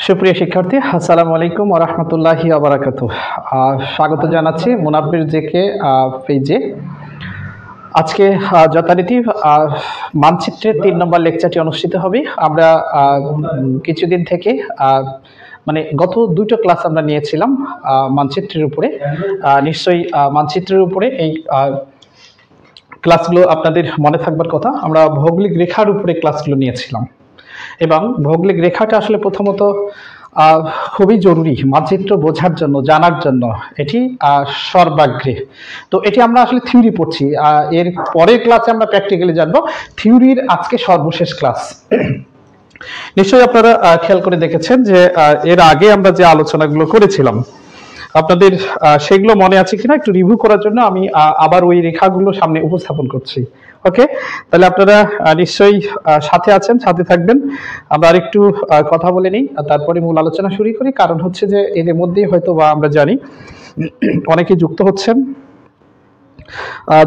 সুপ্রিয় শিক্ষার্থী, আসসালামু আলাইকুম ওয়া রাহমাতুল্লাহি ওয়া বারাকাতুহু। স্বাগত জানাচ্ছি মুনাব্বির জেকে পেজে। আজকে যথারীতি মানচিত্রের ৩ নম্বর লেকচারটি অনুষ্ঠিত হবে। আমরা কিছুদিন থেকে মানে গত দুটো ক্লাস আমরা নিয়েছিলাম মানচিত্রের উপরে। নিশ্চয়ই মানচিত্রের উপরে এই ক্লাসগুলো আপনাদের মনে থাকবার কথা। আমরা ভৌগোলিক রেখার উপরে ক্লাসগুলো নিয়েছিলাম এবং ভৌগোলিক রেখাটা আসলে প্রথমত খুবই জরুরি মানচিত্র বোঝার জন্য, জানার জন্য। এটি সর্বাগ্রে। তো এটি আমরা আসলে থিওরি পড়ছি, এর পরের ক্লাসে আমরা প্র্যাকটিক্যালি জানবো। থিওরির আজকে সর্বশেষ ক্লাস। নিশ্চয়ই আপনারা খেয়াল করে দেখেছেন যে এর আগে আমরা যে আলোচনাগুলো করেছিলাম আপনাদের সেগুলো মনে আছে কিনা একটু রিভিউ করার জন্য আমি আবার ওই রেখাগুলো সামনে উপস্থাপন করছি। ওকে, তাহলে আপনারা নিশ্চয়ই সাথে আছেন, সাথে থাকবেন। আমরা আরেকটু কথা বলে নিই, তারপরে মূল আলোচনা শুরু করি। কারণ হচ্ছে যে এর মধ্যেই হয়তো বা আমরা জানি অনেকে যুক্ত হচ্ছেন।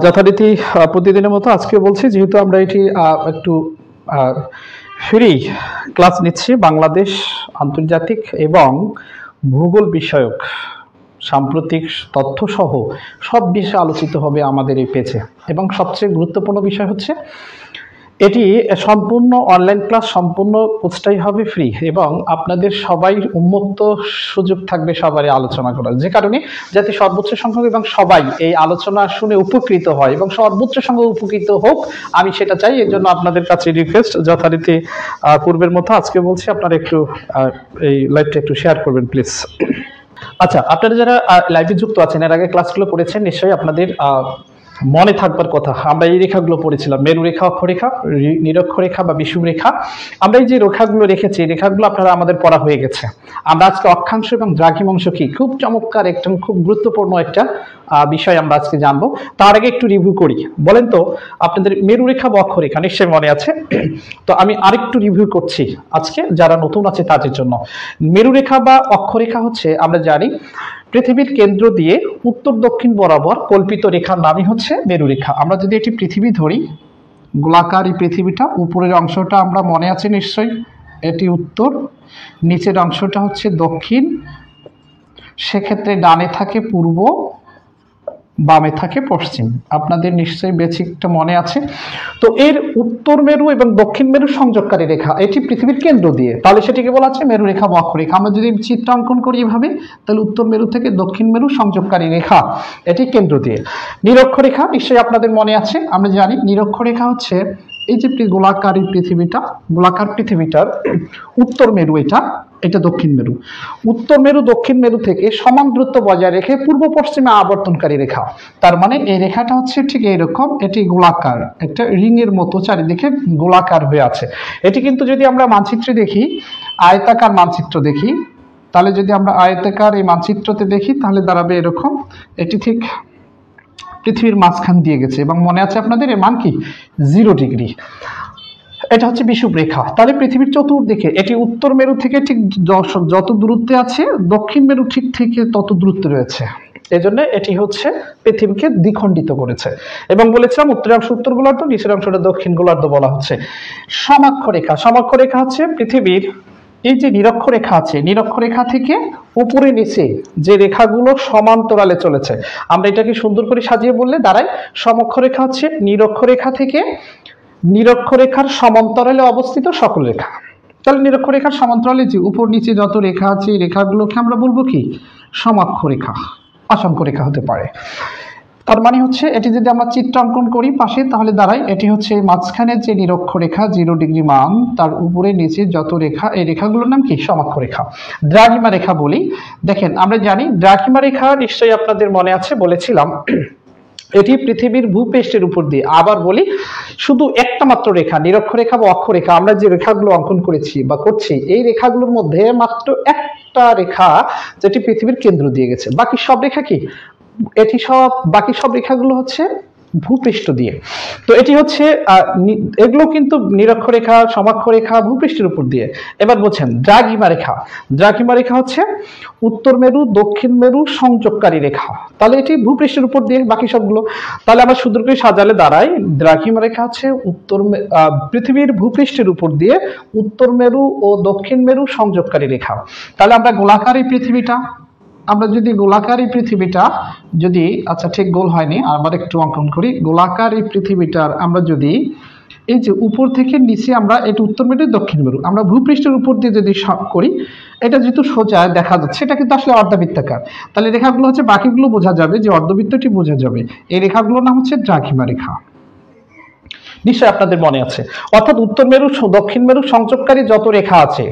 যথারীতি প্রতিদিনের মতো আজকে বলছি, যেহেতু আমরা এটি একটু ফ্রি ক্লাস নিচ্ছি, বাংলাদেশ, আন্তর্জাতিক এবং ভূগোল বিষয়ক সাম্প্রতিক তথ্য সহ সব বিষয়ে আলোচিত হবে আমাদের এই পেজে। এবং সবচেয়ে গুরুত্বপূর্ণ বিষয় হচ্ছে এটি সম্পূর্ণ অনলাইন ক্লাস, সম্পূর্ণ কোর্সটাই হবে ফ্রি এবং আপনাদের সবাই উন্মুক্ত সুযোগ থাকবে সবারই আলোচনা করার, যে কারণে যাতে সর্বোচ্চ সংখ্যক এবং সবাই এই আলোচনা শুনে উপকৃত হয় এবং সর্বোচ্চ সংখ্যক উপকৃত হোক, আমি সেটা চাই। এর জন্য আপনাদের কাছে রিকোয়েস্ট, যথারীতি পূর্বের মতো আজকে বলছি আপনারা একটু এই লাইভটা একটু শেয়ার করবেন প্লিজ। আচ্ছা, আপনারা যারা লাইভে যুক্ত আছেন, এর আগে ক্লাসগুলো পড়েছেন, নিশ্চয়ই আপনাদের মনে থাকবার কথা আমরা এই রেখাগুলো পড়েছিলাম, মেরু রেখা, অক্ষরেখা, নিরক্ষরেখা বা বিষুব রেখা। আমরা এই যে রেখাগুলো রেখেছি, রেখাগুলো আপনারা আমাদের পড়া হয়ে গেছে। আমরা আজকে অক্ষাংশ এবং দ্রাঘিমাংশ কি, খুব চমৎকার একটা, খুব গুরুত্বপূর্ণ একটা বিষয় আমরা আজকে জানবো। তার আগে একটু রিভিউ করি। বলেন তো আপনাদের মেরু রেখা বা অক্ষরেখা নিশ্চয়ই মনে আছে। তো আমি আরেকটু রিভিউ করছি আজকে যারা নতুন আছে তাদের জন্য। মেরু রেখা বা অক্ষরেখা হচ্ছে, আমরা জানি পৃথিবীর কেন্দ্র দিয়ে উত্তর দক্ষিণ বরাবর কল্পিত রেখার নামই হচ্ছে মেরু রেখা। আমরা যদি এটি পৃথিবী ধরি, গোলাকার এই পৃথিবীটা, উপরের অংশটা আমরা মনে আছে নিশ্চয়ই, এটি উত্তর, নিচের অংশটা হচ্ছে দক্ষিণ। সেক্ষেত্রে ডানে থাকে পূর্ব, বামে থাকে পশ্চিম। আপনাদের নিশ্চয়ই বেসিকটা মনে আছে। তো এর উত্তর মেরু এবং দক্ষিণ মেরু সংযোগকারী রেখা, এটি পৃথিবীর কেন্দ্র দিয়ে, তাহলে সেটিকে বলা হচ্ছে মেরু রেখা বা অক্ষরেখা। আমরা যদি চিত্র অঙ্কন করি এভাবে, তাহলে উত্তর মেরু থেকে দক্ষিণ মেরু সংযোগকারী রেখা, এটি কেন্দ্র দিয়ে। নিরক্ষরেখা নিশ্চয়ই আপনাদের মনে আছে। আমরা জানি নিরক্ষরেখা হচ্ছে এই যে গোলাকার পৃথিবীটা, গোলাকার পৃথিবীটার উত্তর মেরু, এটা দক্ষিণ মেরু। উত্তর মেরু দক্ষিণ মেরু থেকে সমান দূরত্ব বজায় রেখে পূর্ব পশ্চিমে আবর্তনকারী রেখা। তার মানে এই রেখাটা হচ্ছে ঠিক এইরকম, এটি গোলাকার, একটা রিং এর মতো চারিদিকে গোলাকার হয়ে আছে। এটি কিন্তু যদি আমরা মানচিত্রে দেখি, আয়তাকার মানচিত্র দেখি, তাহলে যদি আমরা আয়তাকার এই মানচিত্রতে দেখি তাহলে দাঁড়াবে এরকম। এটি ঠিক পৃথিবীর মাঝখান দিয়ে গেছে এবং মনে আছে আপনাদের এর মান কি, 0 ডিগ্রি। এটা হচ্ছে বিষুব রেখা। তাহলে পৃথিবীর চতুর্দিকে এটি উত্তর মেরু থেকে ঠিক যত দূরত্বে আছে, দক্ষিণ মেরু ঠিক থেকে তত দূরত্বে রয়েছে। এজন্য এটি হচ্ছে পৃথিবীকে দ্বিখণ্ডিত করেছে। এবং বলেছিলাম উত্তর অংশ উত্তর গোলার্ধ, নিচের অংশটা দক্ষিণ গোলার্ধ বলা হচ্ছে। সমাক্ষরেখা, সমাক্ষরেখা হচ্ছে পৃথিবীর এই যে নিরক্ষরেখা আছে, নিরক্ষরেখা থেকে উপরে নিচে যে রেখাগুলো সমান্তরালে চলেছে, আমরা এটাকে সুন্দর করে সাজিয়ে বললে দাঁড়ায় সমক্ষরেখা হচ্ছে নিরক্ষরেখা থেকে নিরক্ষরেখার সমান্তরালে অবস্থিত সকল রেখা। তাহলে নিরক্ষরেখার সমান্তরালে যে উপর নিচে যত রেখা আছে, এই রেখাগুলোকে আমরা বলবো কি, সমাক্ষরেখা, অসংখ্য হতে পারে। তার মানে হচ্ছে এটি যদি আমরা চিত্র অঙ্কন করি পাশে, তাহলে দাঁড়ায় এটি হচ্ছে মাঝখানে যে নিরক্ষরেখা 0 ডিগ্রি মান, তার উপরে নিচে যত রেখা, এই রেখাগুলোর নাম কি, সমাক্ষরেখা। দ্রাঘিমা রেখা বলি। দেখেন আমরা জানি দ্রাঘিমা রেখা নিশ্চয়ই আপনাদের মনে আছে, বলেছিলাম এটি পৃথিবীর ভূপৃষ্ঠের উপর দিয়ে, আবার বলি শুধু একটা মাত্র রেখা, নিরক্ষরেখা বা অক্ষরেখা, আমরা যে রেখাগুলো অঙ্কন করেছি বা করছি, এই রেখাগুলোর মধ্যে মাত্র একটা রেখা যেটি পৃথিবীর কেন্দ্র দিয়ে গেছে। বাকি সব রেখা কি, এটি সব, বাকি সব রেখাগুলো হচ্ছে ভূপৃষ্ঠ দিয়ে। তো এটি হচ্ছে এগুলো কিন্তু নিরক্ষরেখা, সমাক্ষরেখা ভূপৃষ্ঠের উপর দিয়ে। এবার বলছেন দ্রাঘিমা রেখা। দ্রাঘিমা রেখা হচ্ছে উত্তর মেরু দক্ষিণ মেরু সংযোগকারী রেখা। তাহলে এটি ভূপৃষ্ঠের উপর দিয়ে বাকি সবগুলো। তাহলে আমরা সুন্দর করে সাজালে দাঁড়াই, দ্রাঘিমা রেখা হচ্ছে পৃথিবীর ভূপৃষ্ঠের উপর দিয়ে উত্তর মেরু ও দক্ষিণ মেরু সংযোগকারী রেখা। তাহলে আমরা গোলাকারী পৃথিবীটা, আমরা যদি গোলাকার এই পৃথিবীটা যদি, আচ্ছা ঠিক গোল হয়নি, আবার একটু অঙ্কন করি। গোলাকার এই পৃথিবীটার আমরা যদি এই যে উপর থেকে নিচে আমরা এটা উত্তর মেরু দক্ষিণ মেরু আমরা ভূপৃষ্ঠের উপর দিয়ে যদি করি, এটা যেহেতু সোজা দেখা যাচ্ছে, এটা কিন্তু আসলে অর্ধবৃত্তাকার। তাহলে রেখাগুলো হচ্ছে বাকিগুলো বোঝা যাবে যে অর্ধবৃত্তটি বোঝা যাবে। এই রেখাগুলোর নাম হচ্ছে দ্রাঘিমা রেখা। নিশ্চয়ই আপনাদের মনে আছে। অর্থাৎ উত্তর মেরু দক্ষিণ মেরু সংযোগকারী যত রেখা আছে,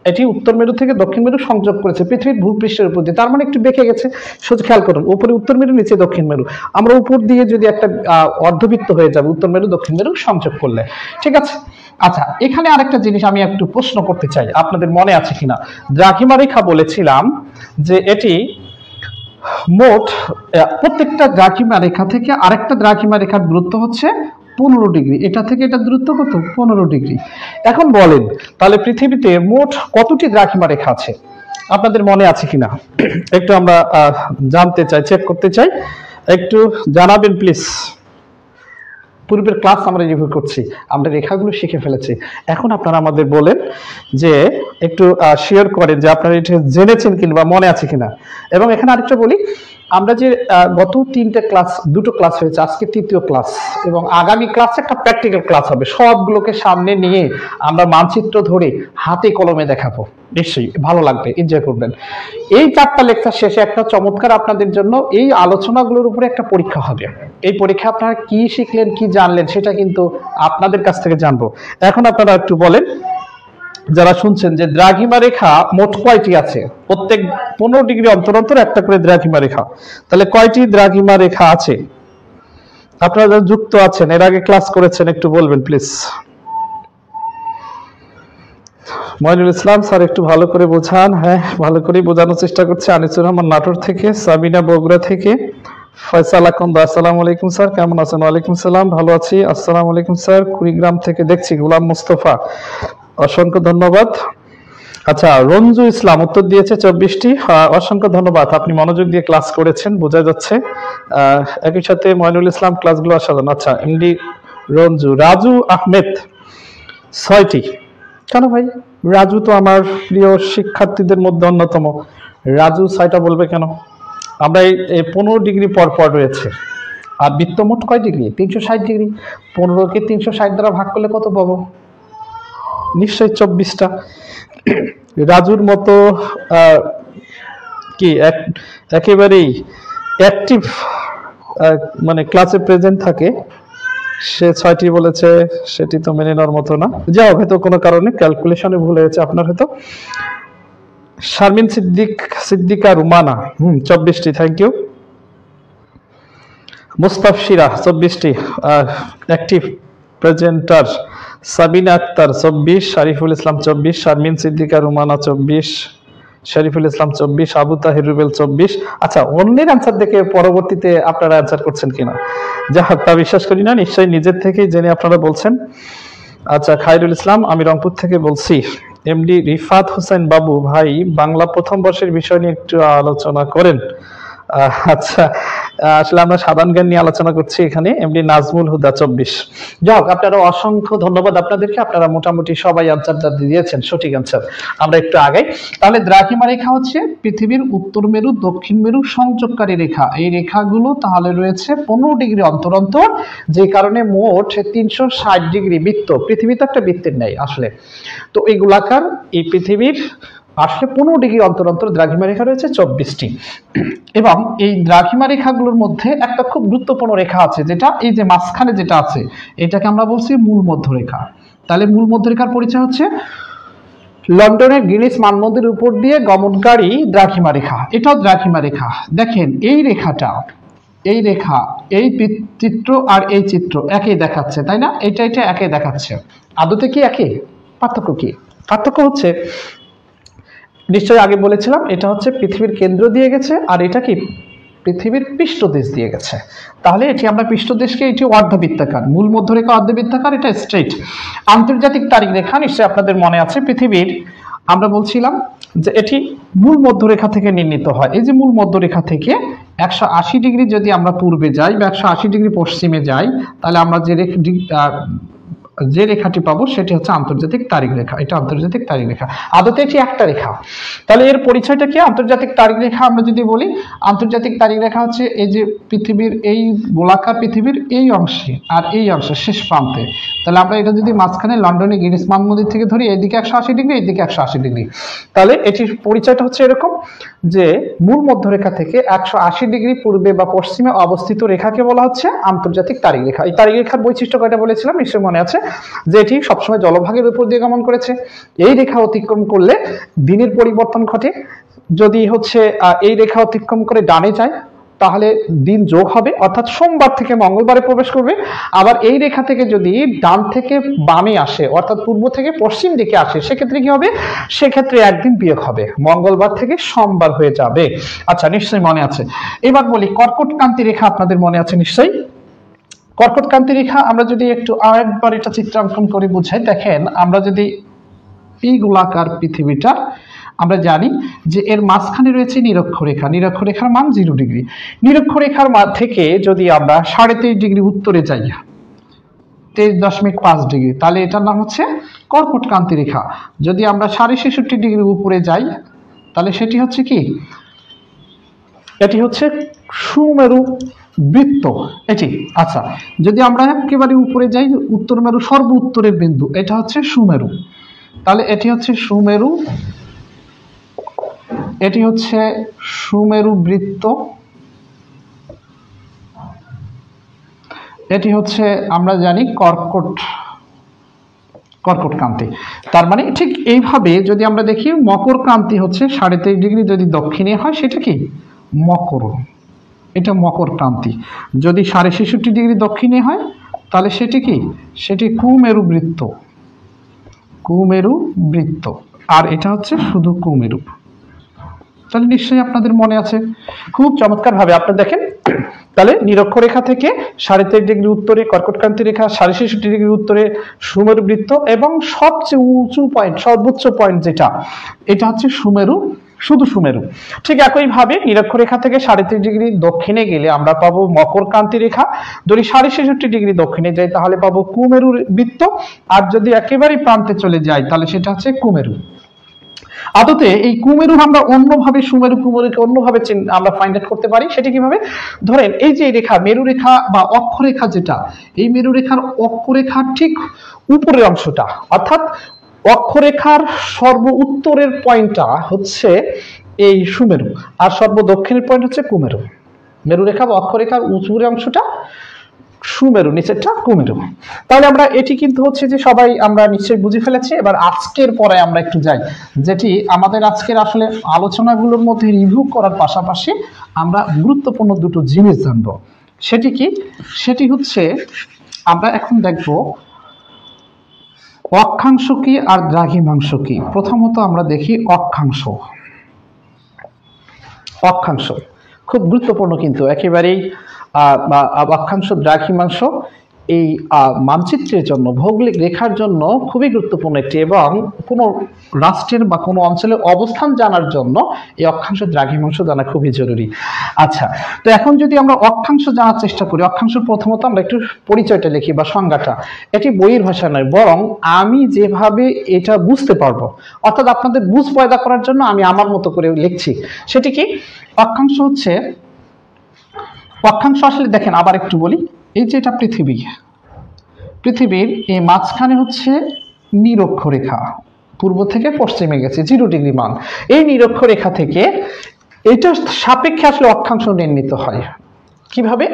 এটি উত্তর মেরু থেকে দক্ষিণ মেরু সংযোগ করেছে পৃথিবীর ভূপৃষ্ঠের উপর দিয়ে। তার মানে একটু বেঁকে গেছে, সোজা খেয়াল করুন, উপরে উত্তর মেরু নিচে দক্ষিণ মেরু। আমরা উপর দিয়ে যদি একটা অর্ধবৃত্ত হয়ে যাবে উত্তর মেরু দক্ষিণ মেরু সংযোগ করলে, ঠিক আছে। আচ্ছা, এখানে আরেকটা জিনিস আমি একটু প্রশ্ন করতে চাই, আপনাদের মনে আছে কিনা। দ্রাঘিমা রেখা বলেছিলাম যে এটি মোট প্রত্যেকটা দ্রাঘিমা রেখা থেকে আরেকটা দ্রাঘিমা রেখার দূরত্ব হচ্ছে 15 ডিগ্রি। এটা থেকে এটা দূরত্ব কত? 15 ডিগ্রি। এখন বলেন তাহলে পৃথিবীতে মোট কতটি দ্রাঘিমা রেখা আছে? আপনাদের মনে আছে কিনা একটু আমরা জানতে চাই, চেক করতে চাই, একটু জানাবেন প্লিজ। পূর্বের ক্লাস আমরা রিভিউ করছি, আমরা রেখাগুলো শিখে ফেলেছি। এখন আপনারা আমাদের বলেন যে একটু শেয়ার করেন যে আপনারা এটা জেনেছেন কিংবা মনে আছে কিনা। এবং এখানে আরেকটা বলি, আমরা যে গত দুটো ক্লাস হয়েছে, আজকে তৃতীয় ক্লাস, এবং আগামী ক্লাসে একটা প্র্যাকটিক্যাল ক্লাস হবে। সবগুলোকে সামনে নিয়ে আমরা মানচিত্র ধরে হাতে কলমে দেখাবো। নিশ্চয়ই ভালো লাগবে, এনজয় করবেন। এই 4টা লেকচার শেষে একটা চমৎকার আপনাদের জন্য এই আলোচনাগুলোর উপরে একটা পরীক্ষা হবে। এই পরীক্ষা আপনারা কি শিখলেন কি জানলেন সেটা কিন্তু আপনাদের কাছ থেকে জানবো। এখন আপনারা একটু বলেন যারা শুনছেন যে দ্রাঘিমা রেখা মোট কয়টি আছে? প্রত্যেক 15 ডিগ্রি অন্তর অন্তর একটা করে দ্রাঘিমা রেখা। তাহলে কয়টি দ্রাঘিমা রেখা আছে? আপনারা যারা যুক্ত আছেন, এর আগে ক্লাস করেছেন, একটু বলবেন প্লিজ। মইনুল ইসলাম স্যার একটু ভালো করে বোঝান। হ্যাঁ, ভালো করে বোঝানোর চেষ্টা করছে। আনিসুর রহমান নাটোর থেকে, সাবিনা বগুড়া থেকে, ফয়সাল আকন্দ আসসালামু আলাইকুম স্যার, কেমন আছেন? ওয়ালাইকুম সালাম, ভালো আছি। আসসালামু আলাইকুম স্যার, কুড়িগ্রাম থেকে দেখছি। গোলাম মুস্তফা, অসংখ্য ধন্যবাদ। আচ্ছা, রঞ্জু ইসলাম উত্তর দিয়েছে 24টি। অসংখ্য ধন্যবাদ, আপনি মনোযোগ দিয়ে ক্লাস করেছেন বোঝা যাচ্ছে। একই সাথে মইনুল ইসলাম ক্লাসগুলো অসাধারণ। আচ্ছা, এমডি রঞ্জু। রাজু আহমেদ 6টি। কেন ভাই? রাজু তো আমার প্রিয় শিক্ষার্থীদের মধ্যে অন্যতম। রাজু 6টা বলবে কেন? আমরা এই 15 ডিগ্রি পর পর রয়েছে। আর বৃত্ত মোট কয় ডিগ্রি? 360 ডিগ্রি। 15কে 360 দ্বারা ভাগ করলে কত পাবো? নিশ্চয়ই 24টা। রাজুর মতো কি একেবারেই অ্যাক্টিভ মানে ক্লাসে প্রেজেন্ট থাকে, সে 6টি বলেছে, সেটি তো মেনে নেওয়ার মতো না। যাও, হয়তো কোনো কারণে ক্যালকুলেশনে ভুল হয়েছে আপনার হয়তো। শারমিন সিদ্দিকা রুমানা 24টি, থ্যাংক ইউ। মুস্তাফিরা 24টি অ্যাক্টিভ প্রেজেন্টার। সাবিনা আক্তার 24, শারিফুল ইসলাম 24, শারমিন সিদ্দিকা রুমানা 24, শরীফুল ইসলাম 24, আবু তাহির রুবেল 24। আচ্ছা, অন্যের অ্যান্সার দেখে পরবর্তীতে আপনারা অ্যান্সার করছেন কিনা যা তা বিশ্বাস করি না, নিশ্চয়ই নিজের থেকেই জেনে আপনারা বলছেন। আচ্ছা, খায়রুল ইসলাম, আমি রংপুর থেকে বলছি। এমডি রিফাত হোসেন বাবু, ভাই বাংলা প্রথম বর্ষের বিষয় নিয়ে একটু আলোচনা করেন। আচ্ছা, আসলে আমরা সাধারণ জ্ঞান নিয়ে আলোচনা করছি এখানে। এমডি নাজমুল হুদা 24। যাক, আপনারা অসংখ্য ধন্যবাদ আপনাদেরকে, আপনারা মোটামুটি সবাই আনসারটা দিয়েছেন, সঠিক আনসার। আমরা একটু আগে, তাহলে দ্রাঘিমা রেখা হচ্ছে পৃথিবীর উত্তর মেরু দক্ষিণ মেরু সংযোগকারী রেখা। এই রেখাগুলো তাহলে রয়েছে 15 ডিগ্রি অন্তর অন্তর, যে কারণে মোট 360 ডিগ্রি বৃত্ত। পৃথিবী তো একটা বৃত্তের নেই আসলে, তো এই গোলাকার এই পৃথিবীর আসলে 15 ডিগ্রি অন্তর অন্তর দ্রাঘিমা রেখা রয়েছে 24টি। এবং এই দ্রাঘিমা রেখাগুলোর মধ্যে একটা খুব গুরুত্বপূর্ণ রেখা আছে, যেটা এই যে মাঝখানে যেটা আছে, এটাকে আমরা বলছি মূল মধ্যরেখা। তাহলে মূল মধ্যরেখার পরিচয় হচ্ছে লন্ডনের গ্রিনিচ মানমন্দিরের উপর দিয়ে গমনকারী দ্রাঘিমা রেখা। এটাও দ্রাঘিমা রেখা। দেখেন এই রেখাটা, এই রেখা, এই চিত্র আর এই চিত্র একই দেখাচ্ছে, তাই না? এটা একই দেখাচ্ছে। আদতে কি একই? পার্থক্য কি? পার্থক্য হচ্ছে, নিশ্চয়ই আগে বলেছিলাম, এটা হচ্ছে পৃথিবীর কেন্দ্র দিয়ে গেছে, আর এটা কি পৃথিবীর পৃষ্ঠদেশ দিয়ে গেছে, তাহলে এটি আমরা পৃষ্ঠদেশকে, এটি অর্ধবৃত্তাকার, মূল মধ্যরেখা অর্ধবৃত্তাকার, এটা স্ট্রেট। আন্তর্জাতিক তারিখ রেখা নিশ্চয়ই আপনাদের মনে আছে, পৃথিবীর আমরা বলছিলাম যে এটি মূল মধ্যরেখা থেকে নির্ণীত হয়। এই যে মূল মধ্যরেখা থেকে 180 ডিগ্রি যদি আমরা পূর্বে যাই বা 180 ডিগ্রি পশ্চিমে যাই, তাহলে আমরা যে রেখাটি পাবো সেটি হচ্ছে আন্তর্জাতিক তারিখ রেখা। এটা আন্তর্জাতিক তারিখ রেখা, আদতে এটি একটা রেখা। তাহলে এর পরিচয়টা কি? আন্তর্জাতিক তারিখ রেখা আমরা যদি বলি, আন্তর্জাতিক তারিখ রেখা হচ্ছে এই যে পৃথিবীর এই গোলাকার পৃথিবীর এই অংশে আর এই অংশে শেষ প্রান্তে, তাহলে আমরা এটা যদি মাঝখানে লন্ডনে গিরিশ মান মন্দির থেকে ধরি, এইদিকে 180 ডিগ্রি, এইদিকে 180 ডিগ্রি, তাহলে এটির পরিচয়টা হচ্ছে এরকম যে মূল মধ্যরেখা থেকে 180 ডিগ্রি পূর্বে বা পশ্চিমে অবস্থিত রেখাকে বলা হচ্ছে আন্তর্জাতিক তারিখ রেখা। এই তারিখ রেখার বৈশিষ্ট্য কয়টা বলেছিলাম নিশ্চয়ই মনে আছে, যে এটি সবসময় জলভাগের উপর দিয়ে গমন করেছে। এই রেখা অতিক্রম করলে দিনের পরিবর্তন ঘটে। যদি হচ্ছে এই রেখা অতিক্রম করে ডানে যায়, তাহলে দিন যোগ হবে, অর্থাৎ সোমবার থেকে মঙ্গলবারে প্রবেশ করবে। আবার এই রেখা থেকে যদি ডান থেকে বামে আসে, অর্থাৎ পূর্ব থেকে পশ্চিম দিকে আসে, সেক্ষেত্রে কি হবে? সেক্ষেত্রে একদিন বিয়োগ হবে, মঙ্গলবার থেকে সোমবার হয়ে যাবে। আচ্ছা, নিশ্চয়ই মনে আছে। এবার বলি কর্কটক্রান্তি রেখা, আপনাদের মনে আছে নিশ্চয়ই। কর্কটক্রান্তি রেখা আমরা যদি একটু আরেকবার এটা চিত্রাঙ্কন করে বুঝাই, দেখেন আমরা যদি এই গোলাকার পৃথিবীটা আমরা জানি যে এর মাঝখানে রয়েছে নিরক্ষরেখা, নিরক্ষরেখার মান 0 ডিগ্রি। নিরক্ষরেখার থেকে যদি আমরা 23.5 ডিগ্রি উত্তরে যাই, 23.5 ডিগ্রি, তাহলে এটার নাম হচ্ছে কর্কটক্রান্তি রেখা। যদি আমরা 66.5 ডিগ্রি উপরে যাই, তাহলে সেটি হচ্ছে কি? এটি হচ্ছে সুমেরু বৃত্ত এটি। আচ্ছা, যদি আমরা একেবারে উপরে যাই, উত্তর মেরু সর্ব উত্তরের বিন্দু, এটা হচ্ছে সুমেরু, তাহলে এটি হচ্ছে সুমেরু, এটি হচ্ছে সুমেরু বৃত্ত, এটি হচ্ছে আমরা জানি কর্কটক্রান্তি। তার মানে ঠিক এইভাবে যদি আমরা দেখি, মকর ক্রান্তি হচ্ছে 23.5 ডিগ্রি যদি দক্ষিণে হয়, সেটা কি? মকর, এটা মকর ক্রান্তি। যদি 66.5 ডিগ্রি দক্ষিণে হয়, তাহলে সেটি কি? সেটি কুমেরু বৃত্ত, কুমেরু বৃত্ত। আর এটা হচ্ছে শুধু কুমেরু। তাহলে নিশ্চয়ই আপনাদের মনে আছে, খুব চমৎকার ভাবে আপনারা দেখেন। তাহলে নিরক্ষরেখা থেকে 23.5 ডিগ্রি উত্তরে কর্কটক্রান্তি রেখা, 66 ডিগ্রি উত্তরে সুমেরু বৃত্ত, এবং সবচেয়ে উঁচু পয়েন্ট, সর্বোচ্চ পয়েন্ট যেটা, এটা হচ্ছে সুমেরু, শুধু সুমেরু। ঠিক একইভাবে নিরক্ষরেখা থেকে 33 ডিগ্রি দক্ষিণে গেলে আমরা পাবো মকরক্রান্তি রেখা। যদি 66 ডিগ্রি দক্ষিণে যাই, তাহলে পাবো কুমেরু বৃত্ত। আর যদি একেবারে প্রান্তে চলে যাই, তাহলে সেটা হচ্ছে কুমেরু। আদতে এই কুমেরু আমরা অন্যভাবে, সুমেরু কুমেরুকে অন্যভাবে আমরা ফাইন্ড আউট করতে পারি। সেটি কিভাবে? ধরেন এই যে রেখা, মেরু রেখা বা অক্ষরেখা যেটা, এই মেরু রেখার অক্ষরেখার ঠিক উপরের অংশটা, অর্থাৎ অক্ষরেখার সর্ব উত্তরের পয়েন্টটা হচ্ছে এই সুমেরু, আর সর্ব দক্ষিণের পয়েন্ট হচ্ছে কুমেরু। মেরু রেখা বা অক্ষরেখার উপরের অংশটা সুমেরু, নিচেরটা কুমেরু। তাহলে আমরা এটি কিন্তু হচ্ছে যে সবাই আমরা নিশ্চয়ই বুঝে ফেলেছি। এবার আজকের পরে আমরা একটু যাই, যেটি আমাদের আজকের আসলে আলোচনাগুলোর মধ্যে রিভিউ করার পাশাপাশি আমরা গুরুত্বপূর্ণ দুটো জিনিস জানবো। সেটি কি? সেটি হচ্ছে আমরা এখন দেখব অক্ষাংশ কি আর দ্রাঘিমাংশ কি। প্রথমত আমরা দেখি অক্ষাংশ। অক্ষাংশ খুব গুরুত্বপূর্ণ, কিন্তু একেবারেই অক্ষাংশ দ্রাঘিমাংশ এই মানচিত্রের জন্য, ভৌগোলিক রেখার জন্য খুবই গুরুত্বপূর্ণ একটি, এবং কোনো রাষ্ট্রের বা কোনো অঞ্চলের অবস্থান জানার জন্য এই অক্ষাংশ দ্রাঘিমাংশ জানা খুবই জরুরি। আচ্ছা, তো এখন যদি আমরা অক্ষাংশ জানার চেষ্টা করি, অক্ষাংশ প্রথমত আমরা একটু পরিচয়টা লিখি বা সংজ্ঞাটা। এটি বইয়ের ভাষা নয়, বরং আমি যেভাবে এটা বুঝতে পারবো, অর্থাৎ আপনাদের বুঝ পয়দা করার জন্য আমি আমার মতো করে লিখছি। সেটি কি? অক্ষাংশ হচ্ছে, অক্ষাংশ আসলে দেখেন আবার একটু বলি, এই যে এটা পৃথিবীর এই মাঝখানে হচ্ছে নিরক্ষরেখা, পূর্ব থেকে পশ্চিমে গেছে 0 ডিগ্রি মান। এই নিরক্ষরেখা থেকে এটা সাপেক্ষে আসলে অক্ষাংশ নির্ণীত হয়। কিভাবে?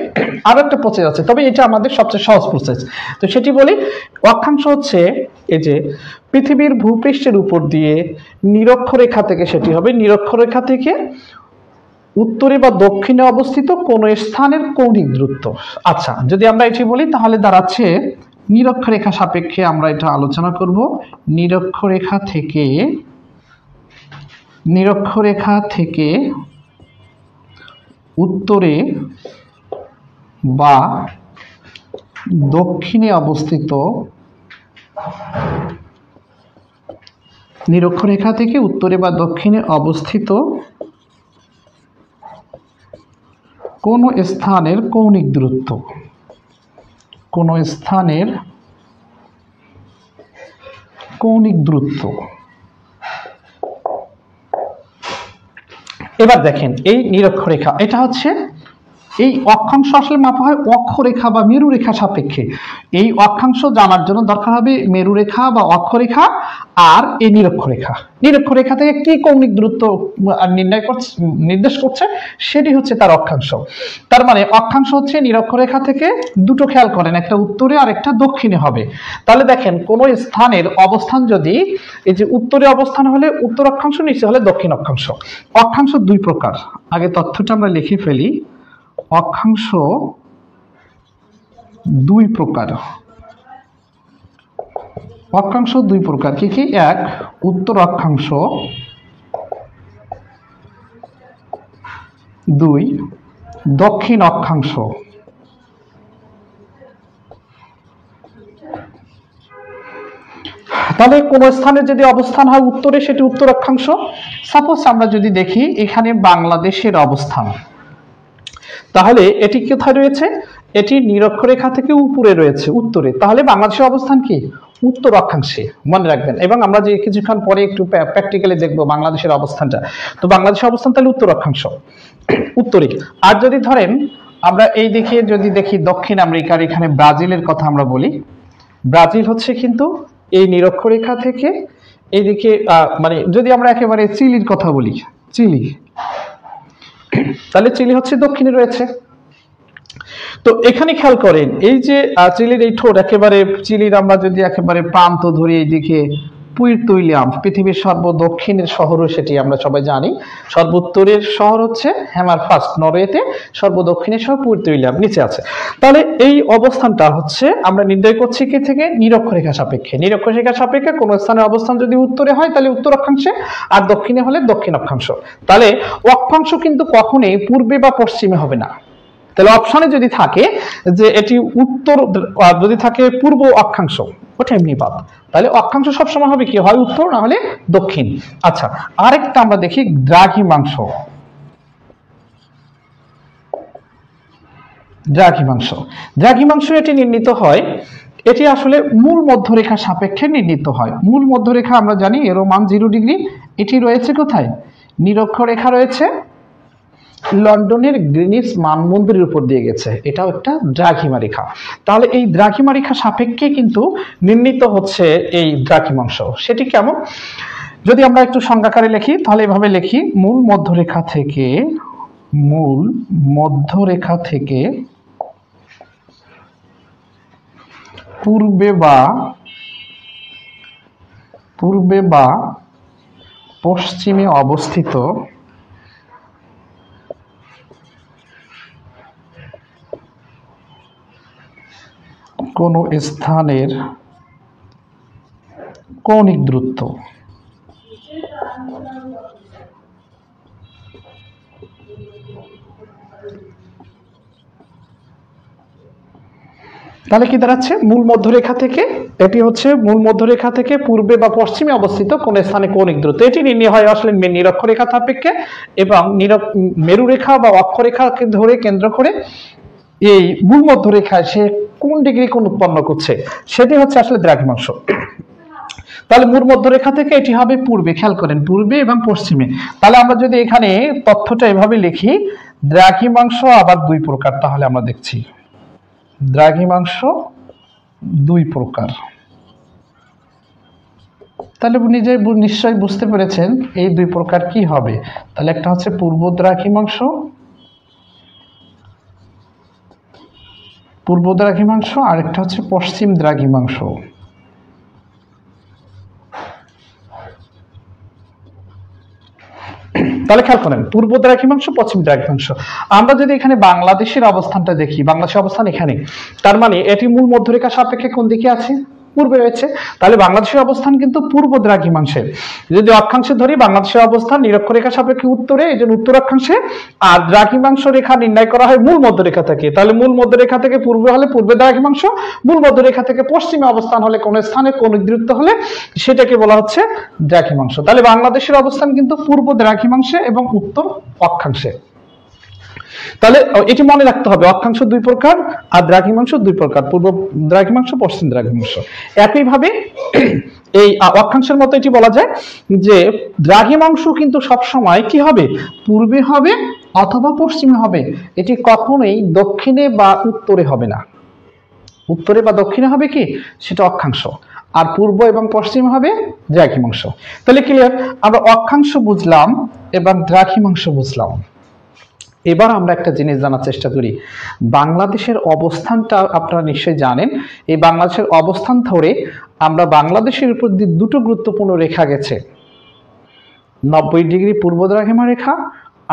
আরো একটা প্রসেস আছে, তবে এটা আমাদের সবচেয়ে সহজ প্রসেস। তো সেটি বলি, অক্ষাংশ হচ্ছে এই যে পৃথিবীর ভূপৃষ্ঠের উপর দিয়ে নিরক্ষরেখা থেকে, সেটি হবে নিরক্ষরেখা থেকে উত্তরে বা দক্ষিণে অবস্থিত কোন স্থানের কৌণিক দূরত্ব। আচ্ছা, যদি আমরা এটি বলি, তাহলে দাঁড়াচ্ছে নিরক্ষরেখা সাপেক্ষে আমরা এটা আলোচনা করব। নিরক্ষরেখা থেকে উত্তরে বা দক্ষিণে অবস্থিত নিরক্ষরেখা থেকে উত্তরে বা দক্ষিণে অবস্থিত কোন স্থানের কৌণিক দূরত্ব, কোন স্থানের কৌণিক দূরত্ব। এবার দেখেন এই নিরক্ষরেখা, এটা হচ্ছে এই অক্ষাংশ আসলে মাপা হয় অক্ষরেখা বা মেরুরেখা সাপেক্ষে। এই অক্ষাংশ জানার জন্য দরকার হবে মেরুরেখা বা অক্ষরেখা আর এই নিরক্ষরেখা। নিরক্ষরেখা থেকে কি কৌণিক দূরত্ব নির্দেশ করছে সেটি হচ্ছে তার অক্ষাংশ। তার মানে অক্ষাংশ হচ্ছে নিরক্ষরেখা থেকে দুটো, খেয়াল করেন, একটা উত্তরে আর একটা দক্ষিণে হবে। তাহলে দেখেন কোন স্থানের অবস্থান যদি এই যে উত্তরে অবস্থান হলে উত্তর অক্ষাংশ, নিচে হলে দক্ষিণ অক্ষাংশ। অক্ষাংশ দুই প্রকার, আগে তথ্যটা আমরা লিখে ফেলি। অক্ষাংশ দুই প্রকার। অক্ষাংশ দুই প্রকার কি কি? এক, উত্তর অক্ষাংশ, দুই, দক্ষিণ অক্ষাংশ। তাহলে কোন স্থানে যদি অবস্থান হয় উত্তরে, সেটি উত্তর অক্ষাংশ। সাপোজ আমরা যদি দেখি এখানে বাংলাদেশের অবস্থান, তাহলে এটি কোথায় রয়েছে? এটি নিরক্ষরেখা থেকে উপরে রয়েছে, উত্তরে। তাহলে বাংলাদেশের অবস্থান কি? উত্তর অক্ষাংশে, মনে রাখবেন। এবং আমরা যে কিছুক্ষণ পরে একটু প্র্যাকটিক্যালি দেখবো বাংলাদেশের অবস্থানটা, তো বাংলাদেশের অবস্থান তাহলে উত্তর অক্ষাংশ, উত্তরে। আর যদি ধরেন আমরা এই দিকে যদি দেখি দক্ষিণ আমেরিকার, এখানে ব্রাজিলের কথা আমরা বলি, ব্রাজিল হচ্ছে কিন্তু এই নিরক্ষরেখা থেকে এইদিকে, মানে যদি আমরা একেবারে চিলির কথা বলি, চিলি, তাহলে চিলি হচ্ছে দক্ষিণে রয়েছে। তো এখানে খেয়াল করেন এই যে চিলির এই ঠোঁট, একেবারে চিলির আমরা যদি একেবারে প্রান্ত ধরি এইদিকে পুয়ের্তো উইলিয়াম, পৃথিবীর সর্বদক্ষিণের শহরও সেটি আমরা সবাই জানি। সর্বোত্তরের শহর হচ্ছে হ্যামারফাস্ট, নরওয়েতে। সর্বদক্ষিণের শহর পুয়ের্তো উইলিয়াম নিচে আছে। তাহলে এই অবস্থানটা হচ্ছে আমরা নির্ণয় করছি কি থেকে? নিরক্ষরেখা সাপেক্ষে। নিরক্ষরেখা সাপেক্ষে কোন স্থানের অবস্থান যদি উত্তরে হয় তাহলে উত্তর অক্ষাংশে, আর দক্ষিণে হলে দক্ষিণ অক্ষাংশ। তাহলে অক্ষাংশ কিন্তু কখনোই পূর্বে বা পশ্চিমে হবে না। তাহলে অপশনে যদি থাকে যে এটি উত্তর, যদি থাকে পূর্ব অক্ষাংশ, ওটা এমনি বাদ। তাহলে অক্ষাংশ সবসময় হবে কি? হয় উত্তর, না হলে দক্ষিণ। আচ্ছা, আরেকটা আমরা দেখি দ্রাঘিমাংশ। দ্রাঘিমাংশ, দ্রাঘিমাংশ এটি নির্ণীত হয়, এটি আসলে মূল মধ্যরেখা সাপেক্ষে নির্ণীত হয়। মূল মধ্যরেখা আমরা জানি এরও মান 0 ডিগ্রি। এটি রয়েছে কোথায়? নিরক্ষরেখা রয়েছে লন্ডনের গ্রিনিচ মানমন্দিরের উপর দিয়ে গেছে, এটাও একটা দ্রাঘিমা রেখা। তাহলে এই দ্রাঘিমা রেখা সাপেক্ষে কিন্তু নির্ণীত হচ্ছে এই দ্রাঘিমাংশ। সেটি কেমন? যদি আমরা একটু সংজ্ঞাকারে লিখি তাহলে এভাবে লিখি, মূল মধ্যরেখা থেকে, মূল মধ্যরেখা থেকে পূর্বে বা পশ্চিমে অবস্থিত কোন স্থানের কৌণিক দূরত্ব। তাহলে কি দাঁড়াচ্ছে? মূল মধ্যরেখা থেকে, এটি হচ্ছে মূল মধ্যরেখা থেকে পূর্বে বা পশ্চিমে অবস্থিত কোন স্থানে কৌণিক দূরত্ব। এটি নির্ণয় হয় আসলে নিরক্ষরেখা সাপেক্ষে, এবং মেরুরেখা বা অক্ষরেখাকে ধরে কেন্দ্র করে এই মূল মধ্যরেখায় সে কোন ডিগ্রি কোণ উৎপন্ন করছে সেটি হচ্ছে আসলে দ্রাঘিমাংশ। তাহলে মূল মধ্যরেখা থেকে এটি হবে পূর্বে, খেয়াল করেন, পূর্বে এবং পশ্চিমে। তাহলে আমরা যদি এখানে তথ্যটা এভাবে লিখি, দ্রাঘিমাংশ আবার দুই প্রকার, তাহলে আমরা দেখছি দ্রাঘিমাংশ দুই প্রকার। তাহলে নিজে নিশ্চয়ই বুঝতে পেরেছেন এই দুই প্রকার কি হবে। তাহলে একটা হচ্ছে পূর্ব দ্রাঘিমাংশ, আর একটা হচ্ছে পশ্চিম দ্রাঘিমাংশ। তাহলে খেয়াল করেন পূর্ব দ্রাঘিমাংশ, পশ্চিম দ্রাঘিমাংশ। আমরা যদি এখানে বাংলাদেশের অবস্থানটা দেখি, বাংলাদেশের অবস্থান এখানে, তার মানে এটি মূল মধ্যরেখা সাপেক্ষে কোন দিকে আছে? পূর্বে রয়েছে। তাহলে বাংলাদেশের অবস্থান কিন্তু পূর্ব দ্রাঘিমাংশে। যদি অক্ষাংশে ধরি, বাংলাদেশের অবস্থান নিরক্ষরেখা সাপেক্ষে উত্তরে, এই জন্য উত্তর অক্ষাংশে। আর দ্রাঘিমাংশ রেখা নির্ণয় করা হয় মূল মধ্যরেখা থেকে। তাহলে মূল মধ্যরেখা থেকে পূর্বে হলে পূর্বে দ্রাঘিমাংশ, মূল মধ্যরেখা থেকে পশ্চিমে অবস্থান হলে কোন স্থানে কৌণিক দূরত্ব হলে সেটাকে বলা হচ্ছে দ্রাঘিমাংশ। তাহলে বাংলাদেশের অবস্থান কিন্তু পূর্ব দ্রাঘিমাংশে এবং উত্তর অক্ষাংশে। তাহলে এটি মনে রাখতে হবে, অক্ষাংশ দুই প্রকার আর দ্রাঘিমাংশ দুই প্রকার, পূর্ব দ্রাঘিমাংশ, পশ্চিম দ্রাঘিমাংশ। একইভাবে এই অক্ষাংশের মতো এটি বলা যায় যে দ্রাঘিমাংশ কিন্তু সবসময় কি হবে, পূর্বে হবে অথবা পশ্চিমে হবে। এটি কখনোই দক্ষিণে বা উত্তরে হবে না। উত্তরে বা দক্ষিণে হবে কি, সেটা অক্ষাংশ, আর পূর্ব এবং পশ্চিম হবে দ্রাঘিমাংশ। তাহলে ক্লিয়ার, আমরা অক্ষাংশ বুঝলাম এবং দ্রাঘিমাংশ বুঝলাম। এবার আমরা একটা জিনিস জানার চেষ্টা করি, বাংলাদেশের অবস্থানটা আপনারা নিশ্চয়ই জানেন। এই বাংলাদেশের অবস্থান ধরে আমরা বাংলাদেশের উপর দিয়ে দুটো গুরুত্বপূর্ণ রেখা গেছে, 90 ডিগ্রি পূর্ব দ্রাঘিমা রেখা,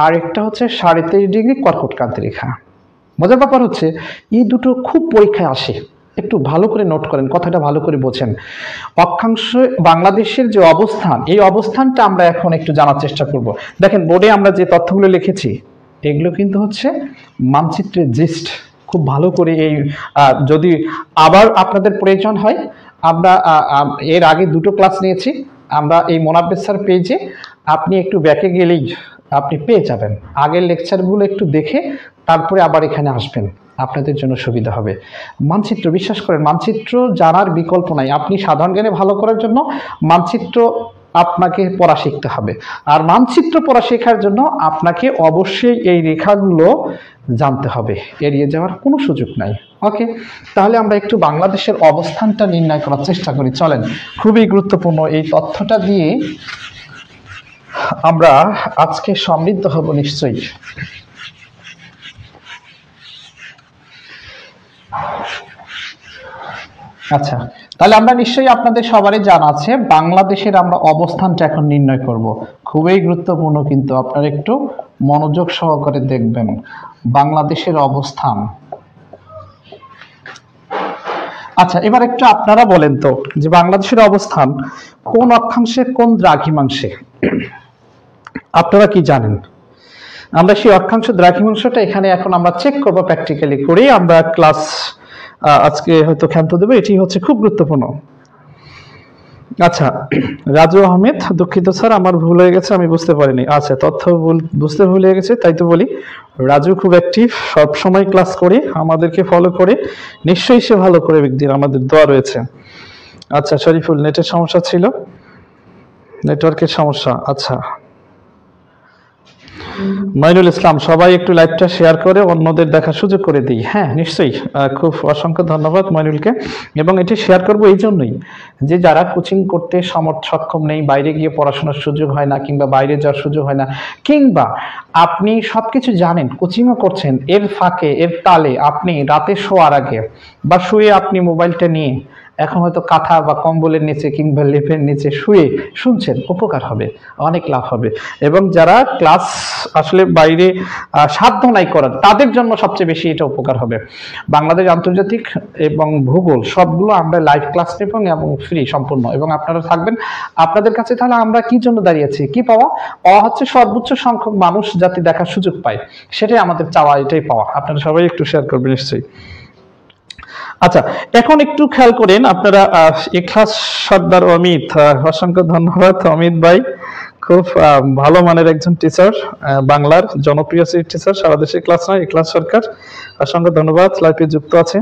আর একটা হচ্ছে 23.5 ডিগ্রি কর্কটক্রান্তি রেখা। মজার ব্যাপার হচ্ছে এই দুটো খুব পরীক্ষায় আসে, একটু ভালো করে নোট করেন, কথাটা ভালো করে বোঝেন। অক্ষাংশ বাংলাদেশের যে অবস্থান, এই অবস্থানটা আমরা এখন একটু জানার চেষ্টা করব। দেখেন বোর্ডে আমরা যে তথ্যগুলো লিখেছি এগুলো কিন্তু হচ্ছে মানচিত্রের জিস্ট। খুব ভালো করে এই যদি আবার আপনাদের প্রয়োজন হয়, আমরা এর আগে দুটো ক্লাস নিয়েছি, আমরা এই মোনাব্বের স্যার পেজে আপনি একটু ব্যাকে গেলেই আপনি পেয়ে যাবেন। আগের লেকচারগুলো একটু দেখে তারপরে আবার এখানে আসবেন, আপনাদের জন্য সুবিধা হবে। মানচিত্র, বিশ্বাস করেন মানচিত্র জানার বিকল্প নাই। আপনি সাধারণ জ্ঞানে ভালো করার জন্য মানচিত্র আপনাকে পড়া শিখতে হবে, আর মানচিত্র পড়া শেখার জন্য আপনাকে অবশ্যই এই রেখাগুলো জানতে হবে, এড়িয়ে যাওয়ার কোনো সুযোগ নাই। ওকে, তাহলে আমরা একটু বাংলাদেশের অবস্থানটা নির্ণয় করার চেষ্টা করি। চলেন, খুবই গুরুত্বপূর্ণ এই তথ্যটা দিয়ে আমরা আজকে সমৃদ্ধ হব নিশ্চয়ই। আচ্ছা, তাহলে আমরা নিশ্চয়ই আপনাদের সবারই জানা আছে বাংলাদেশের আমরা অবস্থানটা এখন নির্ণয় করব। খুবই গুরুত্বপূর্ণ, কিন্তু আপনারা একটু মনোযোগ সহকারে দেখবেন বাংলাদেশের অবস্থান। আচ্ছা, এবার একটু আপনারা বলেন তো যে বাংলাদেশের অবস্থান কোন অক্ষাংশে, কোন দ্রাঘিমাংশে, আপনারা কি জানেন? আমরা সেই অক্ষাংশ দ্রাঘিমাংশটা এখানে এখন আমরা চেক করবো, প্র্যাকটিক্যালি করে আমরা ক্লাস আজকে হয়তো ক্ষান্ত দেবো। এটি হচ্ছে খুব গুরুত্বপূর্ণ। আচ্ছা, রাজু আহমেদ, দুঃখিত স্যার আমার ভুল হয়ে গেছে, আমি বুঝতে পারিনি। আচ্ছা, তথ্য বুঝতে ভুল হয়ে গেছে, তাই তো বলি। রাজু খুব অ্যাক্টিভ, সব সময় ক্লাস করে, আমাদেরকে ফলো করে, নিশ্চয়ই সে ভালো করে একদিন, আমাদের দোয়া রয়েছে। আচ্ছা, শরীফুল, নেটের সমস্যা ছিল, নেটওয়ার্কের সমস্যা। আচ্ছা, মাইনুল ইসলাম, সবাই একটু লাইভটা শেয়ার করে অন্যদের দেখার সুযোগ করে দিই। হ্যাঁ, নিশ্চয়ই, খুব অসংখ্য ধন্যবাদ মাইনুলকে। এবং এটি শেয়ার করব এই জন্যই যে যারা কোচিং করতে সক্ষম নেই, বাইরে গিয়ে পড়াশোনার সুযোগ হয় না, কিংবা বাইরে যাওয়ার সুযোগ হয় না, কিংবা আপনি সবকিছু জানেন, কোচিংও করছেন, এর ফাঁকে এর তালে আপনি রাতে শোয়ার আগে বা শুয়ে আপনি মোবাইলটা নিয়ে এখন হয়তো কাঁথা বা কম্বলের নিচে কিংবা লেপের নিচে শুয়ে শুনছেন, উপকার হবে, অনেক লাভ হবে। এবং যারা ক্লাস আসলে বাইরে সাধ্য নাই করার, তাদের জন্য সবচেয়ে বেশি এটা উপকার হবে। বাংলাদেশ, আন্তর্জাতিক এবং ভূগোল সবগুলো আমরা লাইভ ক্লাস নেব এবং ফ্রি সম্পূর্ণ, এবং আপনারা থাকবেন। আপনাদের কাছে তাহলে আমরা কি জন্য দাঁড়িয়েছি, কি পাওয়া হচ্ছে সর্বোচ্চ সংখ্যক মানুষ যাতে দেখার সুযোগ পায়, সেটাই আমাদের চাওয়া, এটাই পাওয়া। আপনারা সবাই একটু শেয়ার করবেন নিশ্চয়ই। আচ্ছা, এখন একটু খেয়াল করেন আপনারা, ইখলাস সর্দার অমিত, অসংখ্য ধন্যবাদ অমিত ভাই, খুব ভালো মানের একজন টিচার, বাংলার জনপ্রিয় টিচার, সারা দেশে ক্লাস হয়। ইখলাস সরকার, অসংখ্য ধন্যবাদ, লাইভে যুক্ত আছে।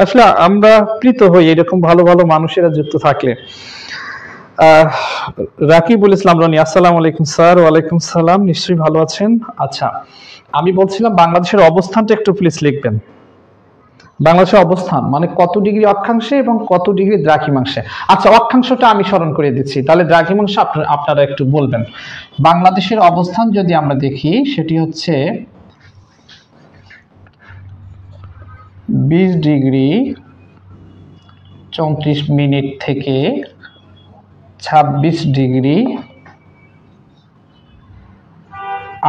আসলে আমরা প্রীত হই এরকম ভালো ভালো মানুষেরা যুক্ত থাকলে। রাকিবুল ইসলাম রনি, আসসালামু আলাইকুম স্যার। ওয়ালাইকুম সালাম, নিশ্চয়ই ভালো আছেন। আচ্ছা, আমি বলছিলাম বাংলাদেশের অবস্থানটা একটু প্লিজ লিখবেন। বাংলাদেশের অবস্থান মানে কত ডিগ্রি অক্ষাংশে এবং কত ডিগ্রি দ্রাঘিমাংশে। আচ্ছা, অক্ষাংশটা আমি স্মরণ করে দিচ্ছি, তাহলে দ্রাঘিমাংশ আপনারা একটু বলবেন। বাংলাদেশের অবস্থান যদি আমরা দেখি, সেটি হচ্ছে 20 ডিগ্রি 34 মিনিট থেকে 26 ডিগ্রি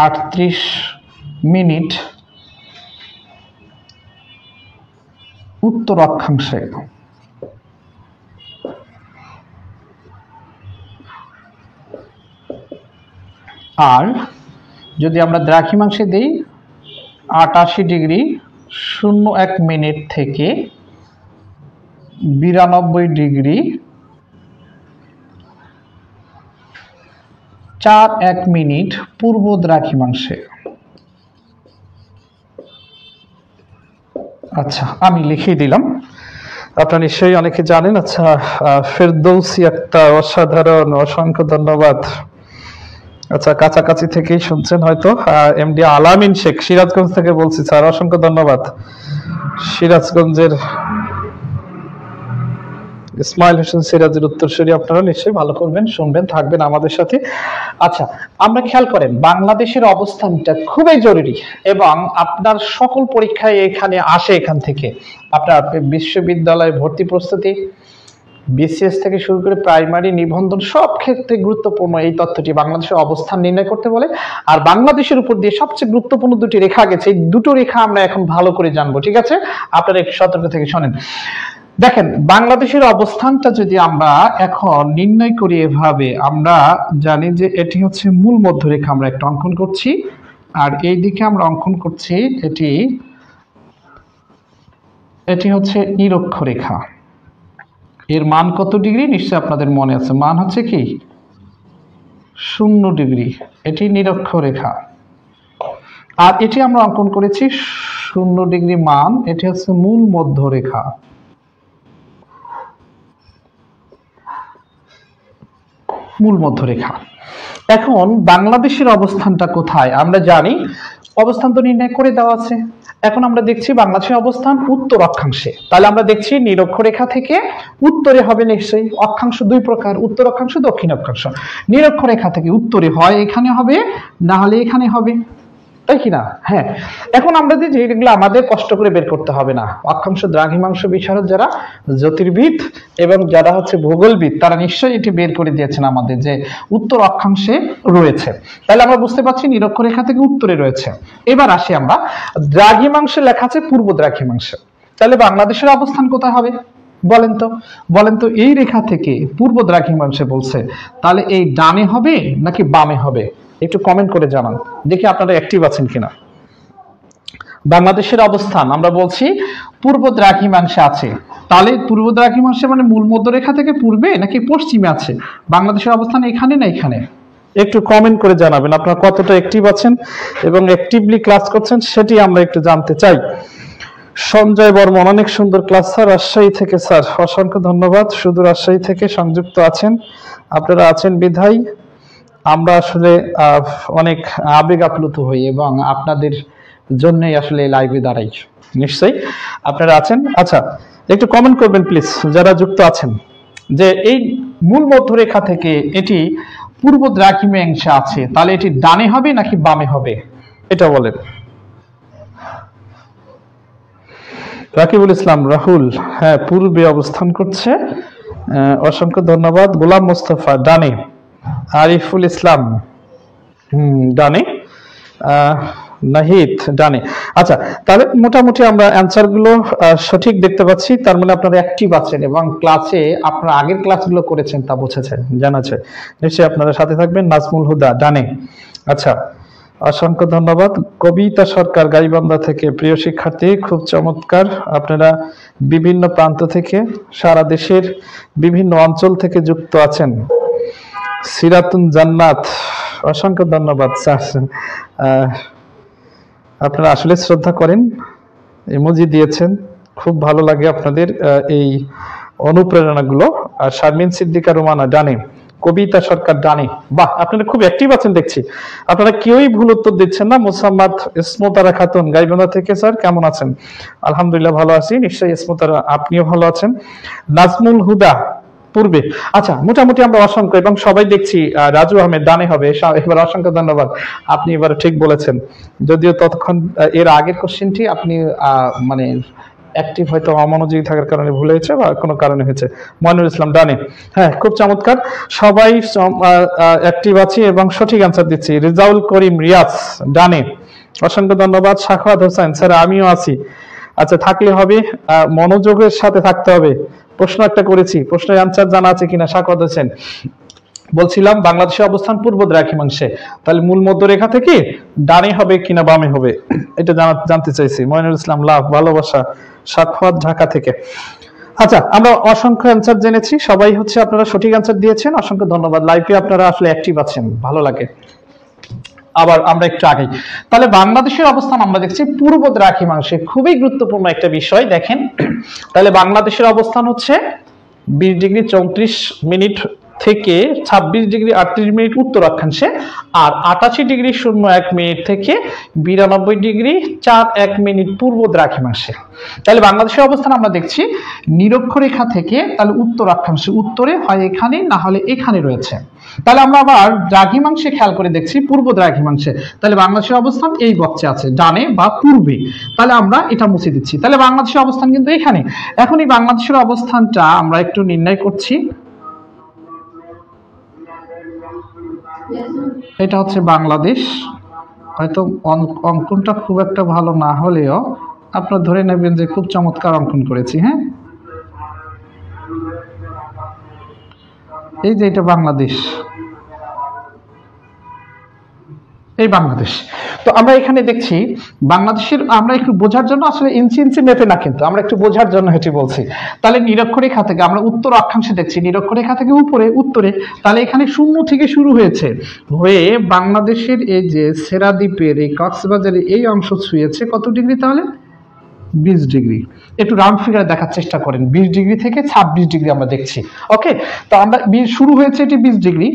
38 মিনিট উত্তর অক্ষাংশে। আর যদি আমরা দ্রাঘিমাংশে দিই 88°01' থেকে 92°4'1' পূর্ব দ্রাঘিমাংশে। আচ্ছা, আমি লিখে দিলাম, আপনারা নিশ্চয়ই অনেকে জানেন। আচ্ছা, ফেরদৌসী আক্তার, অসাধারণ, অসংখ্য ধন্যবাদ। আচ্ছা, কাছাকাছি থেকেই শুনছেন হয়তো। এমডি আলামিন শেখ সিরাজগঞ্জ থেকে বলছি, স্যার অসংখ্য ধন্যবাদ। সিরাজগঞ্জের ইসমাইল হোসেন সিরাজের উত্তরসূরি, আপনারা নিশ্চয়ই ভালো করবেন, শুনবেন, থাকবেন আমাদের সাথে। আচ্ছা, আমরা খেয়াল করেন বাংলাদেশের অবস্থানটা খুবই জরুরি এবং আপনার সকল পরীক্ষায় এখানে আসে। এখান থেকে আপনার বিশ্ববিদ্যালয় ভর্তি প্রস্তুতি, বিসিএস থেকে শুরু করে প্রাইমারি, নিবন্ধন, সব ক্ষেত্রে গুরুত্বপূর্ণ এই তথ্যটি বাংলাদেশের অবস্থান নির্ণয় করতে বলে। আর বাংলাদেশের উপর দিয়ে সবচেয়ে গুরুত্বপূর্ণ দুটি রেখা গেছে, এই দুটো রেখা আমরা এখন ভালো করে জানবো, ঠিক আছে? আপনারা একটু সতর্ক থেকে শোনেন। দেখেন, বাংলাদেশের অবস্থানটা যদি আমরা এখন নির্ণয় করি এভাবে, আমরা জানি যে এটি হচ্ছে মূল মধ্যরেখা, আমরা একটা অঙ্কন করছি, আর এই দিকে আমরা অঙ্কন করছি এটি হচ্ছে নিরক্ষরেখা। এর মান কত ডিগ্রি নিশ্চয় আপনাদের মনে আছে, মান হচ্ছে কি 0°। এটি নিরক্ষরেখা, আর এটি আমরা অঙ্কন করেছি 0° মান, এটি হচ্ছে মূল মধ্যরেখা। মূল মধ্যরেখা। এখন বাংলাদেশের অবস্থানটা কোথায় আমরা জানি, অবস্থান তো নির্ণয় করে দেওয়া আছে। এখন আমরা দেখছি বাংলাদেশের অবস্থান উত্তর অক্ষাংশে, তাহলে আমরা দেখছি নিরক্ষরেখা থেকে উত্তরে হবে নিশ্চয়ই। অক্ষাংশ দুই প্রকার, উত্তর অক্ষাংশ, দক্ষিণ অক্ষাংশ। নিরক্ষরেখা থেকে উত্তরে হয় এখানে হবে, না হলে এখানে হবে, তাই কি না? হ্যাঁ, এখন আমরা যে এগুলো আমাদের কষ্ট করে বের করতে হবে না। অক্ষাংশ দ্রাঘিমাংশ বিশারদ যারা জ্যোতির্বিদ এবং যারা হচ্ছে ভূগোলবিদ, তারা নিশ্চয়ই এটি বের করে দিয়েছেন আমাদের যে উত্তর অক্ষাংশে রয়েছে। তাহলে আমরা বুঝতে পারছি নিরক্ষরেখা থেকে উত্তরে রয়েছে। এবার আসি আমরা, দ্রাঘিমাংশে লেখা আছে পূর্ব দ্রাঘিমাংশে, তাহলে বাংলাদেশের অবস্থান কোথায় হবে বলেন তো? এই রেখা থেকে পূর্ব দ্রাঘিমাংশে বলছে, তাহলে এই ডানে হবে নাকি বামে হবে? একটু কমেন্ট করে জানান, দেখি আপনারা অ্যাক্টিভ আছেন কিনা। বাংলাদেশের অবস্থান আমরা বলছি পূর্ব দ্রাঘিমাংশে আছে, তাহলে পূর্ব দ্রাঘিমাংশে মানে মূল মধ্যরেখা থেকে পূর্বে নাকি পশ্চিমে আছে? বাংলাদেশের অবস্থান এখানে না এখানে? একটু কমেন্ট করে জানাবেন আপনারা কতটা অ্যাক্টিভ আছেন এবং অ্যাক্টিভলি ক্লাস করছেন, সেটি আমরা একটু জানতে চাই। সঞ্জয় বর্মন, অনেক সুন্দর ক্লাস স্যার, রাজশাহী থেকে। স্যার অসংখ্য ধন্যবাদ, শুধু রাজশাহী থেকে সংযুক্ত আছেন, আপনারা আছেন বিধায় আমরা আসলে অনেক আবেগ আপ্লুত হই এবং আপনাদের জন্যই আসলে লাইভে দাঁড়াই। নিশ্চয়ই আপনারা আছেন। আচ্ছা, একটু কমেন্ট করবেন প্লিজ যারা যুক্ত আছেন, যে এই মূল মধ্যরেখা থেকে এটি পূর্ব দ্রাঘিমাংশে আছে, তাহলে এটি ডানে হবে নাকি বামে হবে এটা বলেন। রাকিবুল ইসলাম রাহুল, হ্যাঁ পূর্বে অবস্থান করছে, অসংখ্য ধন্যবাদ। গোলাম মোস্তফা ডানে, আরিফুল ইসলাম ডানে, নাহিদ ডানে। আচ্ছা, তাহলে মোটামুটি আমরা অ্যান্সার গুলো সঠিক দেখতে পাচ্ছি, তার মানে আপনারা অ্যাক্টিভ আছেন এবং ক্লাসে আপনারা আগের ক্লাসগুলো করেছেন তা বুঝেছেন, জানাচ্ছে। নিশ্চয়ই আপনারা সাথে থাকবেন। নাজমুল হুদা ডানে। আচ্ছা, অসংখ্য ধন্যবাদ। কবিতা সরকার গাইবান্ধা থেকে, প্রিয় শিক্ষার্থী, খুব চমৎকার, আপনারা বিভিন্ন প্রান্ত থেকে সারা দেশের বিভিন্ন অঞ্চল থেকে যুক্ত আছেন। সিরাতুন জান্নাত, অসংখ্য ধন্যবাদ স্যার, আপনারা আসলে শ্রদ্ধা করেন, ইমোজি দিয়েছেন, খুব ভালো লাগে আপনাদের এই অনুপ্রেরণাগুলো। আর শারমিন সিদ্দিকা রোমানা ডানে, কবিতা সরকার ডানে। বাহ, আপনারা খুব অ্যাক্টিভ আছেন দেখছি, আপনারা কেউই ভুল উত্তর দিচ্ছেন না। মোসাম্মদ ইসমতারা খাতুন গাইবান্ধা থেকে, স্যার কেমন আছেন? আলহামদুলিল্লাহ ভালো আছি, নিশ্চয়ই ইসমতারা আপনিও ভালো আছেন। নাজমুল হুদা পূর্বে। আচ্ছা, মোটামুটি আমরা অসংখ্য এবং সবাই দেখছি রাজু আহমেদ ডানে হবে, এবার অসংখ্য ধন্যবাদ, আপনি এবার ঠিক বলেছেন। যদিও ততক্ষণ এর আগের কোশ্চেনটি আপনি মানে অ্যাক্টিভ হয়তো অমনোযোগী থাকার কারণে ভুলে গেছে বা কোনো কারণে হয়েছে। মইনুল ইসলাম ডানে, হ্যাঁ খুব চমৎকার, সবাই অ্যাক্টিভ আছি এবং সঠিক অ্যান্সার দিচ্ছি। রিজাউল করিম রিয়াজ ডানে, অসংখ্য ধন্যবাদ। সাখাওয়াত হোসেন, স্যার আমিও আছি। আচ্ছা, থাকলে হবে, মনোযোগের সাথে থাকতে হবে। প্রশ্ন একটা করেছি, প্রশ্নের অ্যান্সার জানা আছে কিনা সাখাওয়াত হোসেন? বলছিলাম বাংলাদেশের অবস্থান পূর্ব দ্রাঘিমাংশে, তাহলে মূল মধ্যরেখা থেকে ডানে হবে কিনা বামে হবে, এটা জানতে চাইছি। মইনুল ইসলাম লাভ, ভালোবাসা, সাক্ষাৎ ঢাকা থেকে। আচ্ছা, আমরা অসংখ্য অ্যান্সার জেনেছি, সবাই হচ্ছে আপনারা সঠিক অ্যান্সার দিয়েছেন, অসংখ্য ধন্যবাদ। লাইভে আপনারা আসলে অ্যাক্টিভ আছেন, ভালো লাগে। আবার আমরা একটু আগে, তাহলে বাংলাদেশের অবস্থান আমরা দেখছি পূর্ব দ্রাঘিমাংশে, খুবই গুরুত্বপূর্ণ একটা বিষয় দেখেন। তাহলে বাংলাদেশের অবস্থান হচ্ছে 20 ডিগ্রি 34 মিনিট থেকে 26 ডিগ্রি 38 মিনিট উত্তর অক্ষাংশে, আর 88 ডিগ্রি 01 মিনিট থেকে 92 ডিগ্রি 41 মিনিট পূর্ব দ্রাঘিমাংশে। তাহলে বাংলাদেশের অবস্থান আমরা দেখছি নিরক্ষরেখা থেকে, তাহলে উত্তর অক্ষাংশে, উত্তরে হয় এখানে না হলে এখানে রয়েছে। তাহলে আমরা আবার দ্রাঘিমাংশে খেয়াল করে দেখছি পূর্ব দ্রাঘিমাংশে, তাহলে বাংলাদেশের অবস্থান এই বক্সে আছে, ডানে বা পূর্বে। তাহলে আমরা এটা মুছে দিচ্ছি, তাহলে বাংলাদেশের অবস্থান কিন্তু এখানে। এখন এই বাংলাদেশের অবস্থানটা আমরা একটু নির্ণয় করছি। এটা হচ্ছে বাংলাদেশ, হয়তো অঙ্কনটা খুব একটা ভালো না হলেও আপনারা ধরে নেবেন যে খুব চমৎকার অঙ্কন করেছি। হ্যাঁ, এই যে এটা বাংলাদেশ, এই বাংলাদেশ। তো আমরা এখানে দেখছি বাংলাদেশের, আমরা একটু বোঝার জন্য, আসলে ইঞ্চি ইঞ্চি মেপে না কিন্তু, আমরা একটু বোঝার জন্য এটি বলছি। তাহলে নিরক্ষরেখা থেকে আমরা উত্তর অক্ষাংশে দেখছি, নিরক্ষরেখা থেকে উপরে উত্তরে, তাহলে এখানে 0 থেকে শুরু হয়েছে, হয়ে বাংলাদেশের এই যে সেরাদ্বীপের এই কক্সবাজারের এই অংশ ছুঁয়েছে কত ডিগ্রি, তাহলে 20 ডিগ্রি। একটু রাউন্ড ফিগারে দেখার চেষ্টা করেন, 20 ডিগ্রি থেকে 26 ডিগ্রি আমরা দেখছি। ওকে, তো আমরা শুরু হয়েছে এটি 20 ডিগ্রি,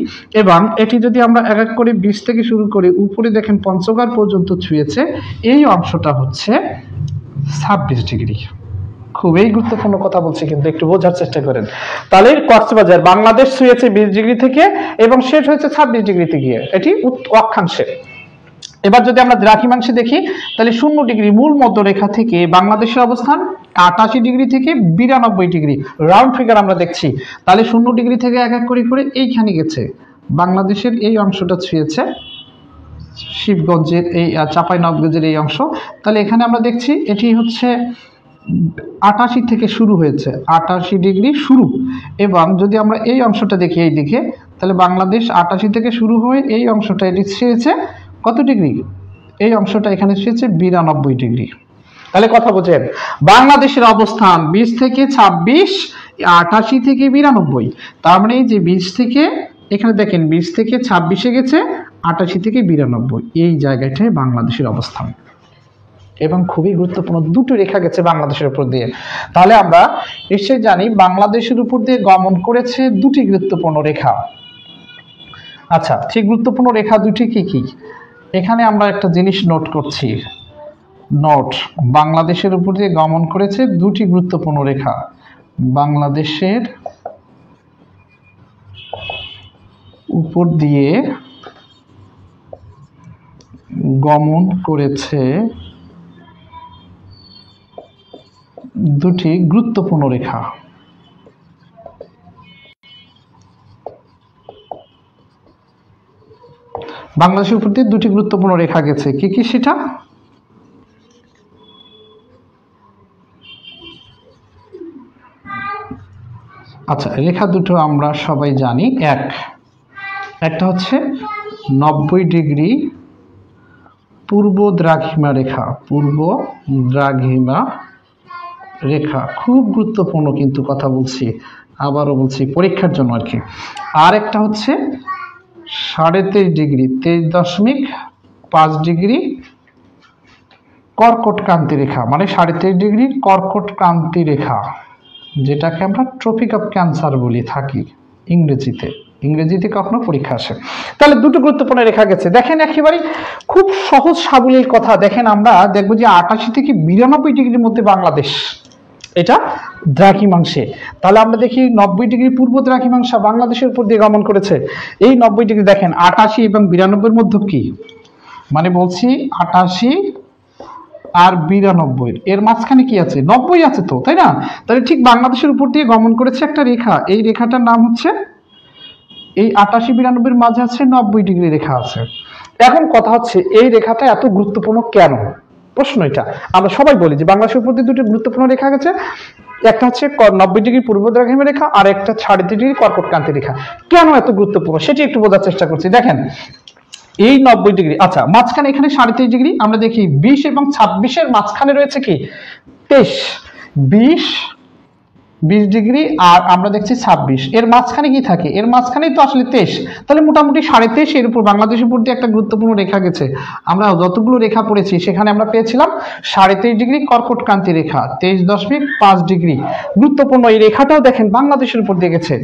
এবং এটি যদি আমরা এক এক করে 20 থেকে শুরু করে উপরে দেখেন পঞ্চগড় পর্যন্ত ছুঁয়েছে, এই অংশটা হচ্ছে 26 ডিগ্রি। খুবই গুরুত্বপূর্ণ কথা বলছি কিন্তু, একটু বোঝার চেষ্টা করেন। তাহলে কক্সবাজার বাংলাদেশ ছুঁয়েছে 20 ডিগ্রি থেকে এবং শেষ হয়েছে 26 ডিগ্রিতে গিয়ে, এটি অক্ষাংশে। এবার যদি আমরা দ্রাঘিমাংশে দেখি, তাহলে 0 ডিগ্রি মূল মধ্যরেখা থেকে বাংলাদেশের অবস্থান 88 ডিগ্রি থেকে 92 ডিগ্রি, রাউন্ড ফিগার আমরা দেখছি। তাহলে 0 ডিগ্রি থেকে এক এক করে করে এইখানে গেছে, বাংলাদেশের এই অংশটা ছুঁয়েছে শিবগঞ্জের এই চাঁপাইনবাবগঞ্জের এই অংশ। তাহলে এখানে আমরা দেখছি এটি হচ্ছে 88 থেকে শুরু হয়েছে, 88 ডিগ্রি শুরু। এবং যদি আমরা এই অংশটা দেখি এই দিকে, তাহলে বাংলাদেশ 88 থেকে শুরু হয়ে এই অংশটা এটি ছুঁয়েছে কত ডিগ্রি, এই অংশটা এখানে ছুঁয়েছে 92 ডিগ্রি। তাহলে কথা বোঝেন, বাংলাদেশের অবস্থান 20 থেকে 26, 88 থেকে 92, তার মানে এই যে 20 থেকে এখানে দেখেন 20 থেকে 26-এ গেছে, 88 থেকে 92, এই জায়গাটায় বাংলাদেশের অবস্থান। এবং খুবই গুরুত্বপূর্ণ, দুটো রেখা গেছে বাংলাদেশের উপর দিয়ে। তাহলে আমরা নিশ্চয়ই জানি বাংলাদেশের উপর দিয়ে গমন করেছে দুটি গুরুত্বপূর্ণ রেখা। আচ্ছা, ঠিক গুরুত্বপূর্ণ রেখা দুটি কি কি, এখানে আমরা একটা জিনিস নোট করছি। নোট, বাংলাদেশের উপর দিয়ে গমন করেছে দুটি গুরুত্বপূর্ণ রেখা, বাংলাদেশের উপর দিয়ে গমন করেছে দুটি গুরুত্বপূর্ণ রেখা। বাংলাদেশের উপর দিয়ে দুটি গুরুত্বপূর্ণ রেখা গেছে, কি কি সেটা? আচ্ছা, রেখা দুটো আমরা সবাই জানি। একটা হচ্ছে 90 ডিগ্রি পূর্ব দ্রাঘিমা রেখা, পূর্ব দ্রাঘিমা রেখা খুব গুরুত্বপূর্ণ কিন্তু, কথা বলছি, আবারও বলছি পরীক্ষার জন্য আর কি। আর একটা হচ্ছে 23.5 ডিগ্রি 23.5 ডিগ্রি কর্কট ক্রান্তি রেখা, মানে 23.5 ডিগ্রি কর্কট ক্রান্তি রেখা, যেটাকে আমরা ট্রপিক অফ ক্যান্সার বলি থাকি ইংরেজিতে কখনো পরীক্ষা আসে। তাহলে দুটো গুরুত্বপূর্ণ রেখা গেছে। দেখেন একেবারে খুব সহজ সাবলীল কথা, দেখেন আমরা দেখবো যে 88 থেকে 92 ডিগ্রির মধ্যে বাংলাদেশ, এটা দ্রাঘিমাংশে। তাহলে আমরা দেখি 90 ডিগ্রি পূর্ব দ্রাঘিমাংশ বাংলাদেশের উপর দিয়ে গমন করেছে। এই 90 ডিগ্রি দেখেন 88 এবং 92 মধ্যে কি, মানে বলছি 88 আর 92 এর মাঝখানে কি আছে, 90 আছে তো, তাই না? তাহলে ঠিক বাংলাদেশের উপর দিয়ে গমন করেছে একটা রেখা, এই রেখাটার নাম হচ্ছে, এই 88-92 মাঝে আছে 90 ডিগ্রি রেখা আছে। এখন কথা হচ্ছে এই রেখাটা এত গুরুত্বপূর্ণ কেন? প্রশ্ন এটা। আমরা সবাই বলি যে বাংলাদেশের উপর দিয়ে দুটো গুরুত্বপূর্ণ রেখা গেছে, একটা হচ্ছে 90 ডিগ্রি পূর্ব দ্রাঘিমা রেখা, আর একটা 3.5 ডিগ্রি কর্কটক্রান্তি রেখা। কেন এত গুরুত্বপূর্ণ সেটি একটু বোঝার চেষ্টা করছি। দেখেন এই 90 ডিগ্রি, আচ্ছা মাঝখানে এখানে 23.5 ডিগ্রি, আমরা দেখি 20 এবং 26-এর মাঝখানে রয়েছে কি 23, 20 ডিগ্রি, আর আমরা দেখছি 26, এর মাঝখানে কি থাকে, এর মাঝখানেই তো আসলে 23, তাহলে মোটামুটি 23.5 এর উপর বাংলাদেশের উপর দিয়ে একটা গুরুত্বপূর্ণ রেখা গেছে। আমরা যতগুলো রেখা পড়েছি সেখানে আমরা পেয়েছিলাম 23.5 ডিগ্রি কর্কটক্রান্তি রেখা, 23.5 ডিগ্রি গুরুত্বপূর্ণ এই রেখাটাও দেখেন বাংলাদেশের উপর দিয়ে গেছে,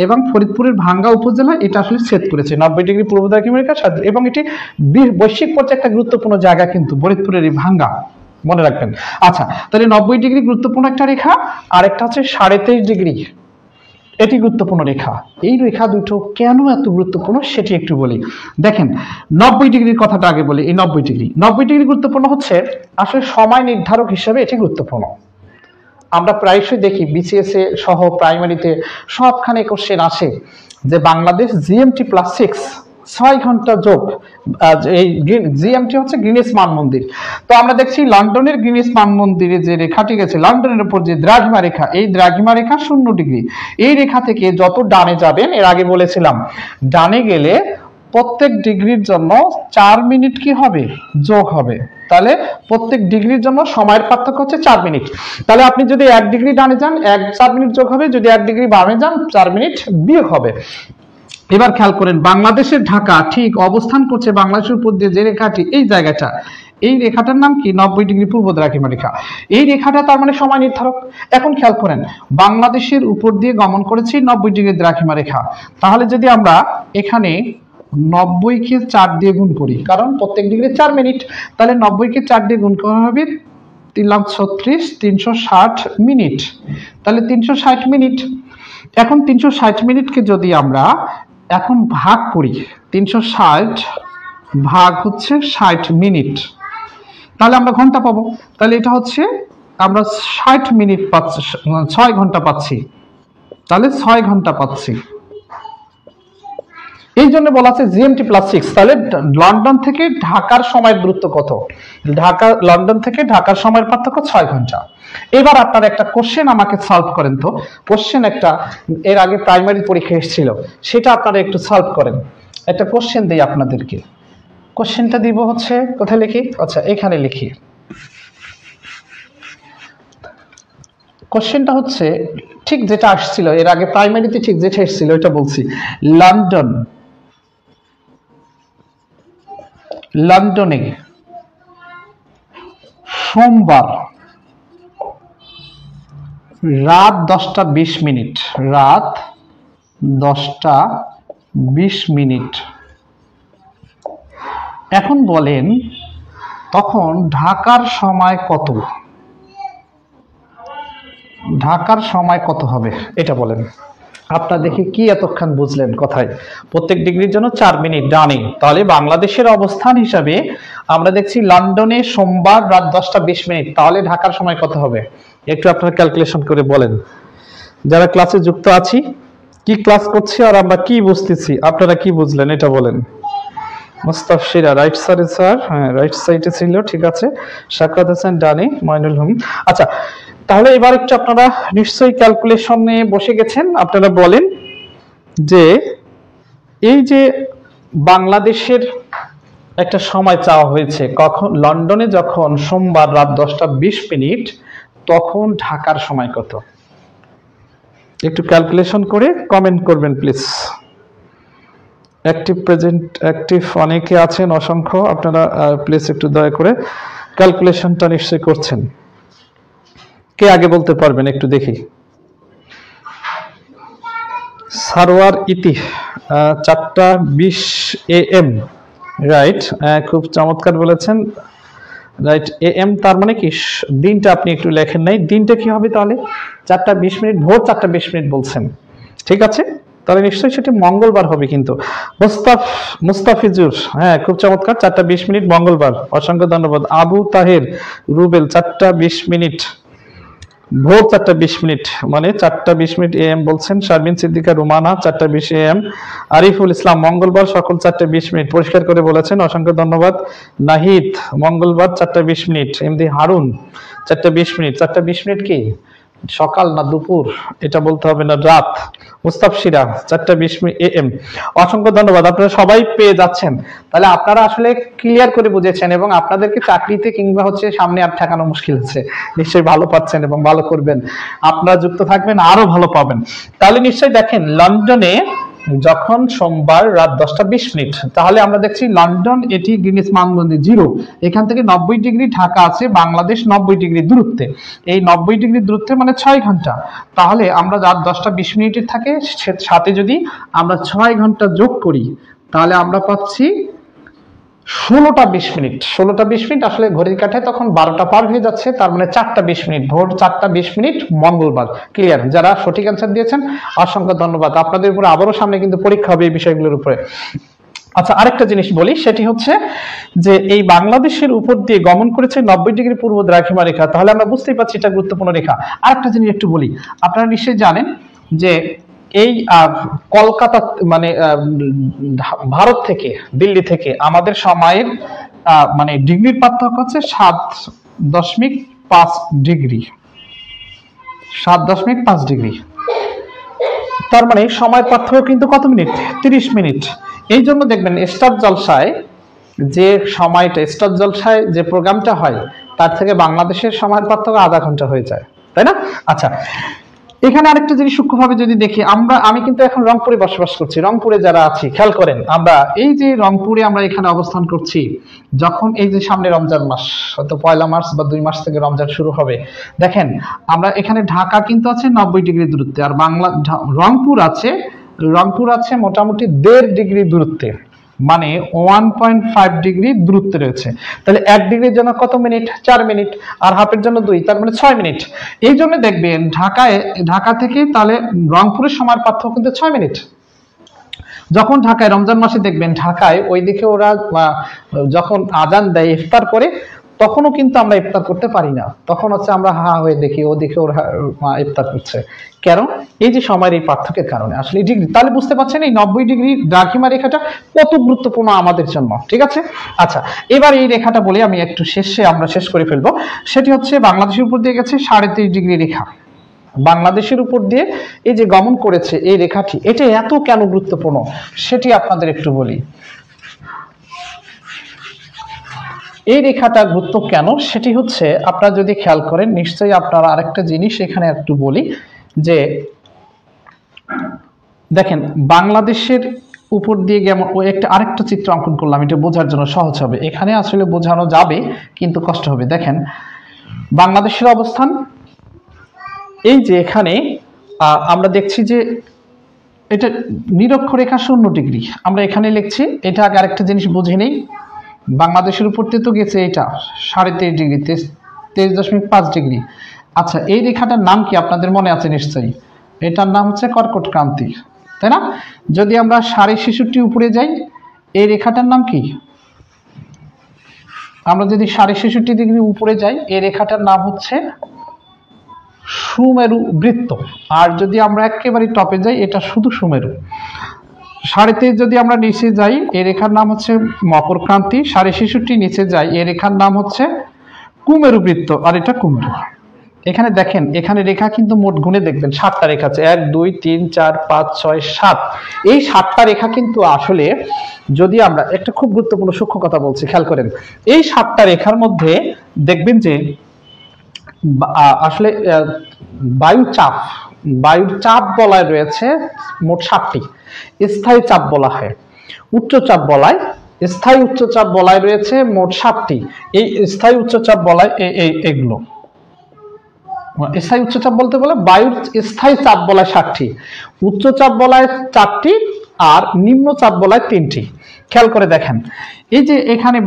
এবং ফরিদপুরের ভাঙ্গা উপজেলা এটা আসলে ছেদ করেছে 90 ডিগ্রি পূর্ব দ্রাঘিমা রেখা, এবং এটি বৈশ্বিক পর্যায়ে একটা গুরুত্বপূর্ণ জায়গা কিন্তু ফরিদপুরের এই ভাঙ্গা, মনে রাখবেন। আচ্ছা তাহলে 90 ডিগ্রি গুরুত্বপূর্ণ একটা রেখা, আর একটা হচ্ছে 23.5 ডিগ্রি, এটি গুরুত্বপূর্ণ রেখা। এই রেখা দুটো কেন এত গুরুত্বপূর্ণ সেটি একটু বলি। দেখেন 90 ডিগ্রির কথাটা আগে বলি। এই 90 ডিগ্রি গুরুত্বপূর্ণ হচ্ছে আসলে সময় নির্ধারক হিসেবে এটি গুরুত্বপূর্ণ। আমরা প্রায়শই দেখি বিসিএস এ সহ প্রাইমারিতে সবখানে কোশ্চেন আসে যে বাংলাদেশ জিএমটি +6 6 ঘন্টা যোগ, এই জিএমটি হচ্ছে গ্রিনিচ মান মন্দির। তো আমরা দেখছি লন্ডনের গ্রিনিচ মান মন্দিরে যে রেখাটি গেছে লন্ডনের উপর যে দ্রাঘিমা রেখা, এই দ্রাঘিমা রেখা 0 ডিগ্রি। এই রেখা থেকে যত ডানে যাবেন, এর আগে বলেছিলাম ডানে গেলে প্রত্যেক ডিগ্রির জন্য 4 মিনিট কি হবে যোগ হবে, তাহলে প্রত্যেক ডিগ্রির জন্য সময়ের পার্থক্য হচ্ছে 4 মিনিট। তাহলে আপনি যদি 1 ডিগ্রি ডানে যান 4 মিনিট যোগ হবে, যদি 1 ডিগ্রি বামে যান 4 মিনিট বিয়োগ হবে। এবার খেয়াল করেন বাংলাদেশের ঢাকা ঠিক অবস্থান করছে বাংলাদেশের উপর দিয়ে যে রেখাটি, এই জায়গাটা, এই রেখাটার নাম কি 90 ডিগ্রি পূর্ব দ্রাঘিমা রেখা। এই রেখাটা তার মানে সময় নির্ধারক। এখন খেয়াল করেন বাংলাদেশের উপর দিয়ে গমন করেছি 90 ডিগ্রি দ্রাঘিমা রেখা, তাহলে যদি আমরা এখানে 90-কে 4 দিয়ে গুণ করি, কারণ প্রত্যেক ডিগ্রি 4 মিনিট, তাহলে 90-কে 4 দিয়ে গুণ করা হবে 336, 360 মিনিট, তাহলে 360 মিনিট। এখন 360 মিনিটকে যদি আমরা এখন ভাগ করি, 360 ভাগ হচ্ছে 60 মিনিট, তাহলে আমরা ঘন্টা পাবো। তাহলে এটা হচ্ছে আমরা 60 মিনিট পাচ্ছি, 6 ঘন্টা পাচ্ছি, তাহলে 6 ঘন্টা পাচ্ছি। এই জন্য বলা আছে জিএমটি +6। তাহলে লন্ডন থেকে ঢাকার সময়ের দূরত্ব কত? লন্ডন থেকে ঢাকার সময়ের পার্থক্য 6 ঘন্টা। এবার আপনার একটা কোশ্চেন আমাকে সলভ করেন তো, কোশ্চেন একটা এর আগে প্রাইমারি পরীক্ষা এসেছিল, সেটা আপনারা একটু সলভ করেন। একটা কোশ্চেন দিই আপনাদেরকে, কোশ্চেনটা দিব হচ্ছে কোথায় লিখি, আচ্ছা এখানে লিখি। কোশ্চেনটা হচ্ছে ঠিক যেটা আসছিল এর আগে প্রাইমারিতে, ঠিক যেটা এসেছিল ওইটা বলছি। লন্ডনে সোমবার রাত 10টা 20 মিনিট, রাত 10টা 20 মিনিট। এখন বলেন তখন ঢাকার সময় কত? ঢাকার সময় কত হবে এটা বলেন। আপনারা দেখি কি এতক্ষণ বুঝলেন কথায়, প্রত্যেক ডিগ্রির জন্য 4 মিনিট ডানে, তাহলে বাংলাদেশের অবস্থান হিসাবে আমরা দেখছি লন্ডনে সোমবার রাত 10টা 20 মিনিট, তাহলে ঢাকার সময় কত হবে একটু আপনারা ক্যালকুলেশন করে বলেন। যারা ক্লাসে যুক্ত আছি, কি ক্লাস করছি আর আমরা কি বুঝতেছি, আপনারা কি বুঝলেন এটা বলেন। মুস্তাফিরা রাইট সাইডে, স্যার হ্যাঁ রাইট সাইডে ছিল, ঠিক আছে। সাক্ষাৎ হোসেন ডানে, মইনুল হুম। আচ্ছা তাহলে এবার একটু আপনারা নিশ্চয়ই ক্যালকুলেশনে বসে গেছেন। আপনারা বলেন যে এই যে বাংলাদেশের একটা সময় চাওয়া হয়েছে, কখন লন্ডনে যখন সোমবার রাত 10টা 20 মিনিট, তখন ঢাকার সময় কত, একটু ক্যালকুলেশন করে কমেন্ট করবেন প্লিজ। অ্যাক্টিভ প্রেজেন্ট অ্যাক্টিভ অনেকে আছেন অসংখ্য, আপনারা প্লিজ একটু দয়া করে ক্যালকুলেশনটা নিশ্চয়ই করছেন। কে আগে বলতে পারবেন একটু দেখি। সারওয়ার ইতি 4টা 20 AM, রাইট, খুব চমৎকার বলেছেন, রাইট। AM তার মানে কি দিনটা আপনি একটু লেখেন নাই, দিনটা কি হবে তাহলে 4টা 20 মিনিট, ভোর 4টা 20 মিনিট বলছেন, ঠিক আছে, তাহলে নিশ্চয়ই সেটি মঙ্গলবার হবে কিন্তু। মুস্তাফিজুর হ্যাঁ খুব চমৎকার, 4টা 20 মিনিট মঙ্গলবার, অসংখ্য ধন্যবাদ। আবু তাহের রুবেল 4টা 20 মিনিট, ভোর 4:20 মানে 4:20 AM বলছেন শারমিন সিদ্দিকা রুমানা, 4:20 AM। আরিফুল ইসলাম মঙ্গলবার সকাল 4:20 পরিষ্কার করে বলেছেন, অসংখ্য ধন্যবাদ। নাহিদ মঙ্গলবার 4:20। এমডি হারুন 4:20। 4:20 কি সকাল না দুপুর এটা বলতে হবে না, রাত। মুস্তাফসিরা 4:20 AM। অসংখ্য ধন্যবাদ, আপনারা সবাই পেয়ে যাচ্ছেন। তাহলে আপনারা আসলে ক্লিয়ার করে বুঝেছেন এবং আপনাদেরকে চাকরিতে কিংবা হচ্ছে সামনে আর ঠেকানো মুশকিল হচ্ছে, নিশ্চয়ই ভালো পাচ্ছেন এবং ভালো করবেন। আপনারা যুক্ত থাকবেন আরো ভালো পাবেন। তাহলে নিশ্চয়ই দেখেন লন্ডনে যখন সোমবার রাত 10:20, তাহলে আমরা দেখছি লন্ডন এটি গ্রিনিচ মানদণ্ডে 0, এখান থেকে 90 ডিগ্রি, ঢাকা আছে বাংলাদেশ 90 ডিগ্রি দূরত্বে। এই 90 ডিগ্রি দূরত্বে মানে 6 ঘন্টা। তাহলে আমরা রাত 10:20 থাকে সাথে যদি আমরা 6 ঘন্টা যোগ করি তাহলে আমরা পাচ্ছি 16:20। 16:20 আসলে ঘড়ির কাঁটায় তখন 12টা পার হয়ে যাচ্ছে, তার মানে 4:20, ভোর 4:20 মঙ্গলবার। ক্লিয়ার? যারা সঠিক অ্যান্সার দিয়েছেন অসংখ্য ধন্যবাদ। আপনাদের উপরে আবারও সামনে কিন্তু পরীক্ষা হবে এই বিষয়গুলোর উপরে। আচ্ছা, আরেকটা জিনিস বলি, সেটি হচ্ছে যে এই বাংলাদেশের উপর দিয়ে গমন করেছে 90 ডিগ্রি পূর্ব দ্রাঘিমা রেখা। তাহলে আমরা বুঝতেই পারছি এটা গুরুত্বপূর্ণ রেখা। আরেকটা জিনিস একটু বলি, আপনারা নিশ্চয়ই জানেন যে এই কলকাতা মানে ভারত থেকে দিল্লি থেকে আমাদের সময়ের মানে ডিগ্রির পার্থক্য হচ্ছে 7.5 ডিগ্রি। 7.5 ডিগ্রি, তার মানে সময় পার্থক্য কিন্তু কত মিনিট? 30 মিনিট। এই জন্য দেখবেন স্টার জলসায় যে সময়টা, স্টার জলসায় যে প্রোগ্রামটা হয় তার থেকে বাংলাদেশের সময়ের পার্থক্য আধা ঘন্টা হয়ে যায়, তাই না? আচ্ছা, এখানে আরেকটা জিনিস সূক্ষ্মভাবে যদি দেখি, আমি কিন্তু এখন রংপুরে বসবাস করছি। রংপুরে যারা আছি খেয়াল করেন, আমরা এই যে রংপুরে আমরা এখানে অবস্থান করছি, যখন এই যে সামনে রমজান মাস, হয়তো 1 মার্চ বা 2 মাস থেকে রমজান শুরু হবে, দেখেন আমরা এখানে ঢাকা কিন্তু আছে 90 ডিগ্রি দূরত্বে, আর রংপুর আছে মোটামুটি 1.5 ডিগ্রি দূরত্বে, মানে 1.5 ডিগ্রি দূরত্বে রয়েছে। তাহলে 1 ডিগ্রির জন্য কত মিনিট? 4 মিনিট, আর হাফের জন্য 2, তার মানে 6 মিনিট। এই জন্য দেখবেন ঢাকা থেকে তাহলে রংপুরের সময়ের পার্থক্য কিন্তু 6 মিনিট। যখন ঢাকায় রমজান মাসে দেখবেন ঢাকায় ওইদিকে ওরা যখন আজান দেয় ইফতার করে, তখনও কিন্তু আমরা ইফতার করতে পারি না, তখন হচ্ছে আমরা হা হয়ে দেখি ওদিকে ওরা ইফতার করছে। কেন? এই যে সময়ের এই পার্থক্যের কারণে আসলে ডিগ্রি। তাহলে বুঝতে পারছেন এই 90 ডিগ্রি দ্রাঘিমা রেখাটা কত গুরুত্বপূর্ণ আমাদের জন্য, ঠিক আছে? আচ্ছা, এবার এই রেখাটা বলে আমি একটু আমরা শেষ করে ফেলবো। সেটি হচ্ছে বাংলাদেশের উপর দিয়ে গেছে 23.5 ডিগ্রি রেখা। বাংলাদেশের উপর দিয়ে এই যে গমন করেছে এই রেখাটি, এটা এত কেন গুরুত্বপূর্ণ সেটি আপনাদের একটু বলি। এই রেখাটা গুরুত্ব কেন সেটি হচ্ছে, আপনারা যদি খেয়াল করেন নিশ্চয়ই আপনারা আরেকটা জিনিস এখানে একটু বলি, যে দেখেন বাংলাদেশের উপর দিয়ে যেমন আরেকটা চিত্র অঙ্কন করলাম, এটা বোঝার জন্য সহজ হবে। এখানে আসলে বোঝানো যাবে কিন্তু কষ্ট হবে। দেখেন বাংলাদেশের অবস্থান এই যে এখানে আমরা দেখছি যে এটা নিরক্ষরেখা 0 ডিগ্রি, আমরা এখানে লিখছি। এটা আগে আরেকটা জিনিস বুঝে নেই, বাংলাদেশের উপর দিয়ে তো গেছে এটা 23.5 ডিগ্রি, 23.5 ডিগ্রি। আচ্ছা, এই রেখাটার নাম কি আপনাদের মনে আছে নিশ্চয়ই? এটার নাম হচ্ছে কর্কট ক্রান্তি, তাই না? যদি আমরা 66.5 উপরে যাই, এই রেখাটার নাম কি? আমরা যদি 66.5 ডিগ্রি উপরে যাই, এই রেখাটার নাম হচ্ছে সুমেরু বৃত্ত। আর যদি আমরা একেবারে টপে যাই, এটা শুধু সুমেরু। 23.5 যদি আমরা নিচে যাই, এই রেখার নাম হচ্ছে মকর ক্রান্তি। 66.5 নিচে যাই, এই রেখার নাম হচ্ছে কুমেরু বৃত্ত, আর এটা কুমেরু। এখানে দেখেন, এখানে রেখা কিন্তু মোট গুণে দেখবেন 7টা রেখা আছে, 1 2 3 4 5 6 7। এই 7টা রেখা কিন্তু আসলে যদি আমরা একটা খুব গুরুত্বপূর্ণ সূক্ষ্ম কথা বলছি, খেয়াল করেন। এই 7টা রেখার মধ্যে দেখবেন যে আসলে বায়ুর চাপ বলয় রয়েছে মোট 7টি। স্থায়ী চাপ বলা হয়, উচ্চচাপ বলয়, স্থায়ী উচ্চচাপ বলয় রয়েছে মোট 7টি। এই স্থায়ী উচ্চচাপ বলয় এগুলো। স্থায়ী উচ্চচাপ বলতে বলে বায়ুর স্থায়ী চাপ বলয় 7টি, উচ্চচাপ বলয় 4টি, আর নিম্নচাপ বলয় 3টি। খেয়াল করে দেখেন, এই যে এখানে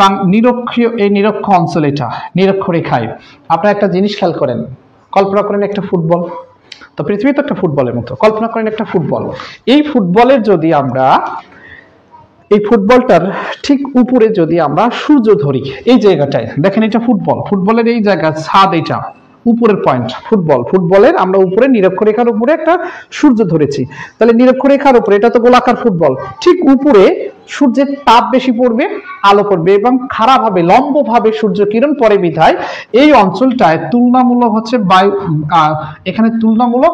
নিরক্ষ অঞ্চল, এটা নিরক্ষ রেখায় আপনারা একটা জিনিস খেয়াল করেন, কল্পনা করেন একটা ফুটবল, তো পৃথিবী তো একটা ফুটবলের মতো, কল্পনা করেন একটা ফুটবল। এই ফুটবলের যদি আমরা এই ফুটবলটার ঠিক উপরে যদি আমরা সূর্য ধরি, এই জায়গাটায় দেখেন, এটা ফুটবলের এই জায়গা ছাদ, এটা উপরের পয়েন্ট ফুটবলের আমরা উপরে নিরক্ষরেখার উপরে একটা সূর্য ধরেছি, তাহলে নিরক্ষরেখার উপরে, এটা তো গোলাকার ফুটবল, ঠিক উপরে সূর্যের তাপ বেশি পড়বে, আলো পড়বে এবং খাড়াভাবে লম্বভাবে সূর্য কিরণ পড়ে বিধায় এই অঞ্চলটায় তুলনামূলক হচ্ছে বায়ু এখানে তুলনামূলক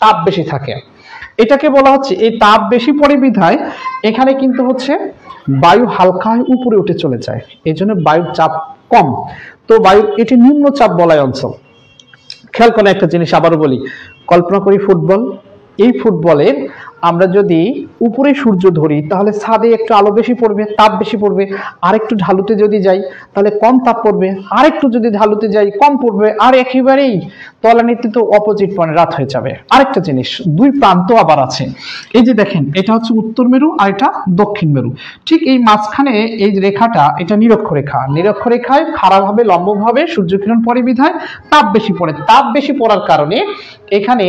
তাপ বেশি থাকে। এটাকে বলা হচ্ছে এই তাপ বেশি পড়ে বিধায় এখানে কিন্তু হচ্ছে বায়ু হালকা হয়ে উপরে উঠে চলে যায়, এই জন্য বায়ুর চাপ কম। তো বায়ু এটি নিম্নচাপ বলয় অঞ্চল। খেয়াল করে একটা জিনিস আবারও বলি, কল্পনা করি ফুটবল, এই ফুটবলের আমরা যদি উপরে সূর্য ধরি তাহলে ছাদে একটু আলো বেশি পড়বে, তাপ বেশি পড়বে, আর একটু ঢালুতে যদি যাই তাহলে কম তাপ পড়বে, আর একটু যদি ঢালুতে যাই কম পড়বে, আর একেবারেই তলানিতে তো অপোজিট পয়েন্ট রাত হয়ে যাবে। আরেকটা জিনিস, দুই প্রান্ত আবার আছে, এই যে দেখেন এটা হচ্ছে উত্তর মেরু আর এটা দক্ষিণ মেরু, ঠিক এই মাঝখানে এই রেখাটা এটা নিরক্ষরেখা, নিরক্ষরেখায় খাড়াভাবে লম্বভাবে সূর্যকিরণ পড়ে বিধায় তাপ বেশি পড়ে, তাপ বেশি পড়ার কারণে এখানে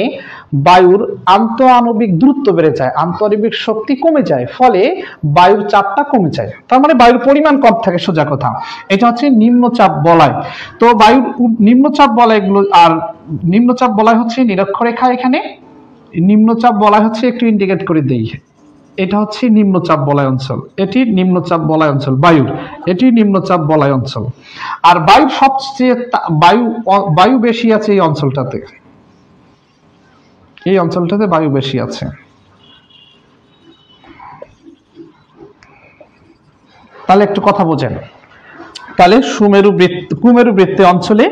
বায়ুর আন্তঃআণবিক দূরত্ব বেড়ে যায়, আন্তঃআণবিক শক্তি কমে যায়, ফলে বায়ুর চাপটা কমে যায়, তার মানে বায়ুর পরিমাণ কম থাকে সোজা কথা। এটা হচ্ছে নিম্নচাপ বলয়। তো বায়ুর নিম্নচাপ বলয়গুলো, আর নিম্নচাপ বলয় হচ্ছে নিরক্ষরেখা, এখানে নিম্নচাপ বলয় হচ্ছে একটু ইন্ডিকেট করে দেই, এটা হচ্ছে নিম্নচাপ বলয় অঞ্চল, এটি নিম্নচাপ বলয় অঞ্চল বায়ুর, এটি নিম্নচাপ বলয় অঞ্চল। আর বায়ুর সবচেয়ে বায়ু বেশি আছে এই অঞ্চলটাতে, এই অঞ্চলটাতে বায়ু বেশি আছে। তাহলে একটু কথা বোঝেন, তাহলে কুমেরু বৃত্তে অঞ্চলে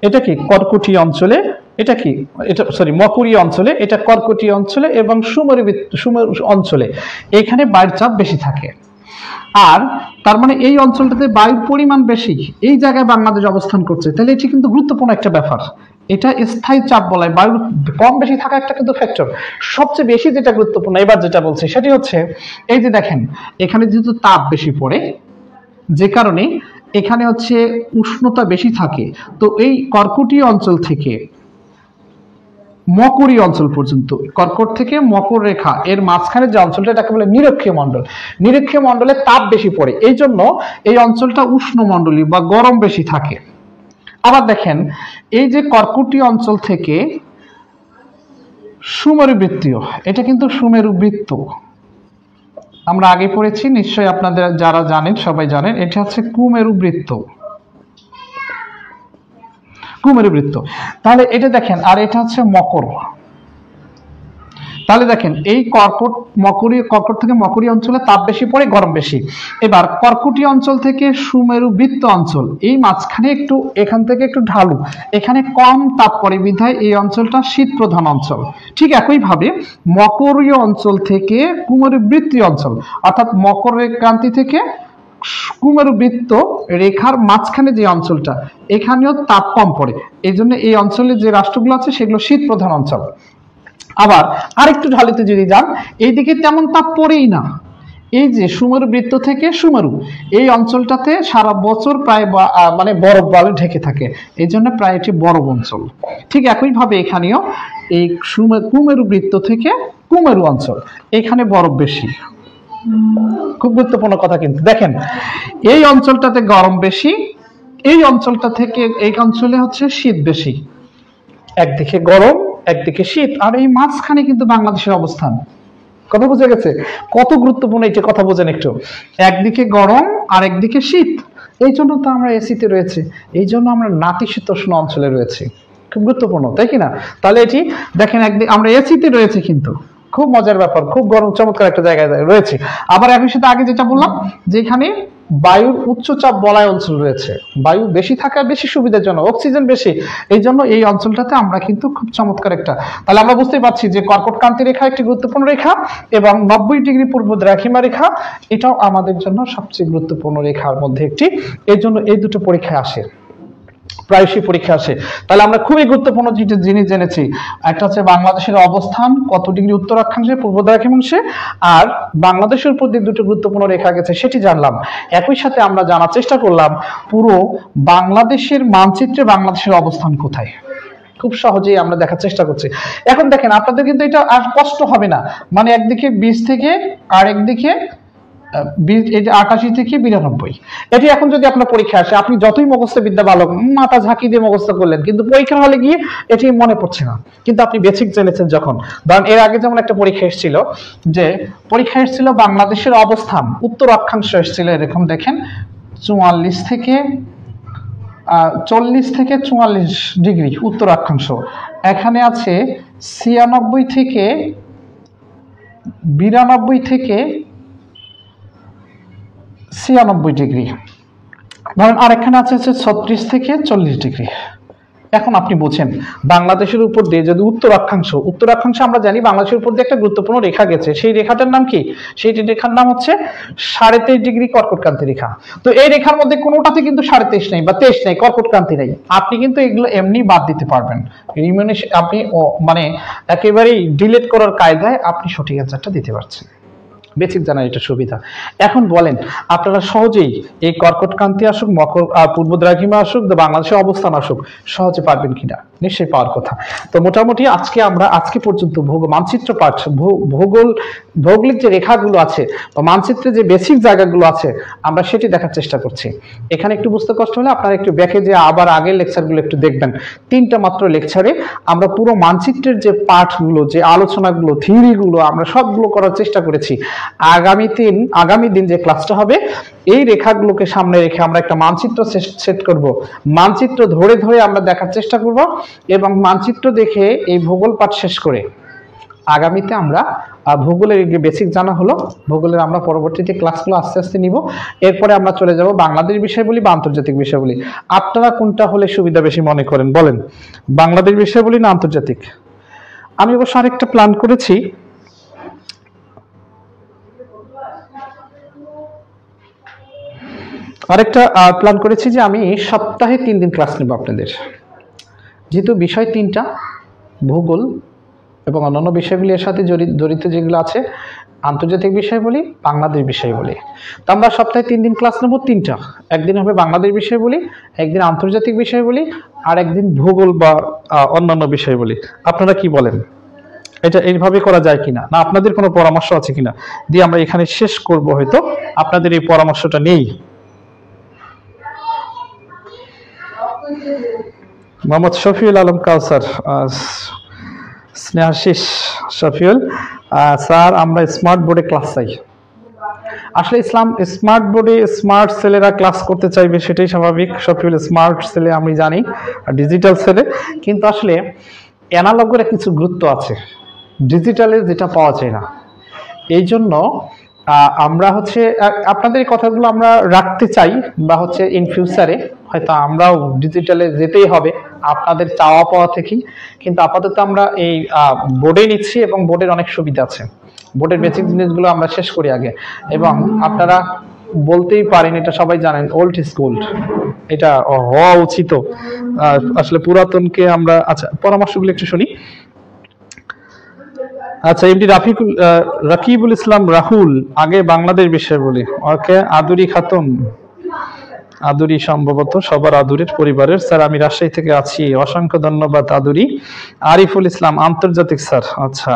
এটা কি কর্কটীয় অঞ্চলে, এটা কি এটা সরি মকরীয় অঞ্চলে, এটা কর্কটীয় অঞ্চলে এবং সুমেরু অঞ্চলে এখানে বায়ুর চাপ বেশি থাকে। আর তার মানে এই অঞ্চলটাতে বায়ুর পরিমাণ বেশি, এই জায়গায় বাংলাদেশ অবস্থান করছে, তাহলে এটি কিন্তু গুরুত্বপূর্ণ একটা ব্যাপার। এটা স্থায়ী চাপ বলয়, বায়ুর কম বেশি থাকা একটা কিন্তু ফ্যাক্টর। সবচেয়ে বেশি যেটা গুরুত্বপূর্ণ এবার যেটা বলছি সেটি হচ্ছে এই যে দেখেন এখানে যেহেতু তাপ বেশি পড়ে, যে কারণে এখানে হচ্ছে উষ্ণতা বেশি থাকে, তো এই কর্কটীয় অঞ্চল থেকে মকরীয় অঞ্চল পর্যন্ত, কর্কট থেকে মকর রেখা এর মাঝখানে যে অঞ্চলটা এটাকে বলে নিরক্ষীয় মণ্ডল, নিরক্ষীয় মণ্ডলে তাপ বেশি পড়ে, এই জন্য এই অঞ্চলটা উষ্ণমণ্ডলী বা গরম বেশি থাকে। আবার দেখেন এই যে কর্কটীয় অঞ্চল থেকে সুমেরু বৃত্তীয়, এটা কিন্তু সুমেরু বৃত্ত, আমরা আগে পড়েছি নিশ্চয়ই, আপনাদের যারা জানেন সবাই জানেন, এটা হচ্ছে কুমেরু বৃত্ত, কুমেরু বৃত্ত। তাহলে এটা দেখেন, আর এটা হচ্ছে মকর, তাহলে দেখেন এই কর্কট থেকে মকরী অঞ্চলে তাপ বেশি পড়ে, গরম বেশি। এবার কর্কটীয় অঞ্চল থেকে সুমেরু বৃত্ত অঞ্চল, এই মাঝখানে একটু এখান থেকে একটু ঢালু, এখানে কম তাপ পড়ে বিধায় এই অঞ্চলটা শীত প্রধান অঞ্চল। ঠিক একইভাবে মকরীয় অঞ্চল থেকে কুমেরু বৃত্তীয় অঞ্চল, অর্থাৎ মকর ক্রান্তি থেকে কুমেরু বৃত্ত রেখার মাঝখানে যে অঞ্চলটা, এখানেও তাপ কম পড়ে, এই জন্য এই অঞ্চলে যে রাষ্ট্রগুলো আছে সেগুলো শীত প্রধান অঞ্চল। আবার আরেকটু ঢালুতে যদি যান, এইদিকে তেমন তাপ পড়েই না, এই যে সুমেরু বৃত্ত থেকে সুমেরু এই অঞ্চলটাতে সারা বছর প্রায় মানে বরফ বালু ঢেকে থাকে, এই জন্য প্রায় এটি বরফ অঞ্চল। ঠিক একইভাবে এখানেও এই কুমেরু বৃত্ত থেকে কুমেরু অঞ্চল, এখানে বরফ বেশি। খুব গুরুত্বপূর্ণ কথা কিন্তু দেখেন, এই অঞ্চলটাতে গরম বেশি, এই অঞ্চলটা থেকে এই অঞ্চলে হচ্ছে শীত বেশি, একদিকে গরম একদিকে শীত, আর এই মাঝখানে কিন্তু বাংলাদেশের অবস্থান। কথা বুঝে গেছে? কত গুরুত্বপূর্ণ এটা, কথা বোঝেন একটু, একদিকে গরম আর একদিকে শীত, এই জন্য তো আমরা এসিতে রয়েছে, এই জন্য আমরা নাতিশীতোষ্ণ অঞ্চলে রয়েছে, খুব গুরুত্বপূর্ণ তাই কিনা? তাহলে এটি দেখেন একদিকে আমরা এসিতে রয়েছে, কিন্তু খুব মজার ব্যাপার, খুব গরম চমৎকার একটা জায়গায় রয়েছে। আবার একই সাথে আগে যেটা বললাম যেখানে বায়ুর উচ্চচাপ বলয় অঞ্চল রয়েছে, বায়ু বেশি থাকা বেশি সুবিধাজনক, অক্সিজেন বেশি, এই জন্য এই অঞ্চলটাতে আমরা কিন্তু খুব চমৎকার একটা, তাহলে আমরা বুঝতে পারছি যে কর্কটক্রান্তি রেখা একটি গুরুত্বপূর্ণ রেখা এবং 90 ডিগ্রি পূর্ব দ্রাঘিমা রেখা এটাও আমাদের জন্য সবচেয়ে গুরুত্বপূর্ণ রেখার মধ্যে একটি, এই জন্য এই দুটো পরীক্ষায় আসে, প্রায়শই পরীক্ষা আসে। তাহলে আমরা খুবই গুরুত্বপূর্ণ জিনিস জেনেছি, একটা হচ্ছে বাংলাদেশের অবস্থান কত ডিগ্রি উত্তর অক্ষাংশে পূর্ব দ্রাঘিমাংশে, আর বাংলাদেশের উপর দিয়ে দুটো গুরুত্বপূর্ণ রেখা গেছে সেটি জানলাম। একই সাথে আমরা জানার চেষ্টা করলাম পুরো বাংলাদেশের মানচিত্রে বাংলাদেশের অবস্থান কোথায়, খুব সহজেই আমরা দেখার চেষ্টা করছি। এখন দেখেন আপনাদের কিন্তু এটা আর কষ্ট হবে না, মানে একদিকে 20 থেকে আর একদিকে এই যে 88 থেকে 92, এটি এখন যদি আপনার পরীক্ষা আসে, আপনি যতই মুখস্থ বিদ্যা ভালো মাথা ঝাঁকি দিয়ে মুখস্থ করলেন, কিন্তু পরীক্ষা হলে গিয়ে এটি মনে পড়ছে না, কিন্তু আপনি বেসিক জেনেছেন যখন। ধরেন এর আগে যেমন একটা পরীক্ষা এসেছিল, যে পরীক্ষা এসেছিল বাংলাদেশের অবস্থান, উত্তর অক্ষাংশ এসেছিল এরকম, দেখেন 40 থেকে 44 ডিগ্রি উত্তর অক্ষাংশ, এখানে আছে 96 থেকে 92 থেকে 96 ডিগ্রি, ধরেন আরেকখানে আছে 36 থেকে 40 ডিগ্রি। এখন আপনি বুঝেন বাংলাদেশের উপর দিয়ে যদি উত্তর অক্ষাংশ আমরা জানি বাংলাদেশের উপর দিয়ে একটা গুরুত্বপূর্ণ রেখা গেছে, সেই রেখাটার নাম কি? সেই রেখার নাম হচ্ছে 23.5 ডিগ্রি কর্কটক্রান্তি রেখা। তো এই রেখার মধ্যে কোনোটাতে কিন্তু 23.5 নাই বা 23 নাই, কর্কটক্রান্তি নাই। আপনি কিন্তু এগুলো এমনি বাদ দিতে পারবেন, আপনি মানে একেবারেই ডিলিট করার কায়দায় আপনি সঠিক অ্যান্সারটা দিতে পারছেন। বেসিক জানার এটা সুবিধা। এখন বলেন আপনারা সহজেই এই কর্কটক্রান্তি আসুক, মকর পূর্ব দ্রাঘিমা আসুক, বাংলাদেশের অবস্থান আসুক, সহজে পারবেন কিনা? নিশ্চয়ই পাওয়ার কথা। তো মোটামুটি আজকে পর্যন্ত মানচিত্র পাঠ, ভৌগোলিক যে রেখাগুলো আছে বা মানচিত্রে যে বেসিক জায়গাগুলো আছে আমরা সেটি দেখার চেষ্টা করছি। এখানে একটু বুঝতে কষ্ট হলে আপনারা একটু ব্যাকে যে আবার আগের লেকচারগুলো একটু দেখবেন। 3টা মাত্র লেকচারে আমরা পুরো মানচিত্রের যে পাঠগুলো, যে আলোচনাগুলো, থিওরিগুলো আমরা সবগুলো করার চেষ্টা করেছি। আগামী দিন যে ক্লাসটা হবে, এই রেখাগুলোকে সামনে রেখে আমরা একটা মানচিত্র সেট করব। মানচিত্র ধরে ধরে আমরা দেখার চেষ্টা করব, এবং মানচিত্র দেখে এই ভূগোল পাঠ শেষ করে আগামীতে আমরা ভূগোলের যে বেসিক জানা হলো, ভূগোলের আমরা পরবর্তীতে ক্লাসগুলো আস্তে আস্তে নিব। এরপরে আমরা চলে যাব বাংলাদেশ বিষয় বলি বা আন্তর্জাতিক বিষয় বলি। আপনারা কোনটা হলে সুবিধা বেশি মনে করেন বলেন, বাংলাদেশ বিষয় বলি না আন্তর্জাতিক? আমি অবশ্য আরেকটা প্ল্যান করেছি, যে আমি সপ্তাহে 3 দিন ক্লাস নেব আপনাদের, যেহেতু বিষয় 3টা, ভূগোল এবং অন্যান্য বিষয়গুলি এর সাথে জড়িত যেগুলো আছে, আন্তর্জাতিক বিষয় বলি, বাংলাদেশ বিষয় বলি। তো আমরা সপ্তাহে 3 দিন ক্লাস নেব, 3টা। একদিন হবে বাংলাদেশ বিষয় বলি, একদিন আন্তর্জাতিক বিষয় বলি, আর একদিন ভূগোল বা অন্যান্য বিষয় বলি। আপনারা কি বলেন, এটা এইভাবে করা যায় কিনা, না আপনাদের কোনো পরামর্শ আছে কিনা? দিয়ে আমরা এখানে শেষ করব, হয়তো আপনাদের এই পরামর্শটা নেই। মোহাম্মদ শফিউল আলম কাউসার, স্নেহাশিস শফিউল স্যার, আমরা স্মার্ট বোর্ডে ক্লাস চাই। আসলে স্মার্ট বোর্ডে স্মার্ট ছেলেরা ক্লাস করতে চাইবে, সেটাই স্বাভাবিক। শফিউল স্মার্ট ছেলে আমি জানি, আর ডিজিটাল ছেলে, কিন্তু আসলে অ্যানালগের কিছু গুরুত্ব আছে, ডিজিটালে যেটা পাওয়া যায় না। এই জন্য আমরা আপনাদের এই কথাগুলো আমরা রাখতে চাই, বা ইন ফিউচারে হয়তো আমরাও ডিজিটালে যেতেই হবে আপনাদের চাওয়া পাওয়া থেকেই। কিন্তু আপাতত আমরা এই বোর্ডে নিচ্ছি, এবং বোর্ডের অনেক সুবিধা আছে। বোর্ডের বেসিক জিনিসগুলো আমরা শেষ করি আগে, এবং আপনারা বলতেই পারেন, এটা সবাই জানেন, ওল্ড ইজ গোল্ড, এটা হওয়া উচিত। আসলে পুরাতনকে আমরা, আচ্ছা পরামর্শগুলো একটু শুনি। আচ্ছা, এমডি রাকিবুল ইসলাম রাহুল, আগে বাংলাদেশ বিষয় বলি। ওকে, আদুরি খাতুন, আদুরি সম্ভবত সবার আদুরের পরিবারের। স্যার আমি রাজশাহী থেকে আছি, অসংখ্য ধন্যবাদ আদুরি। আরিফুল ইসলাম, আন্তর্জাতিক স্যার। আচ্ছা,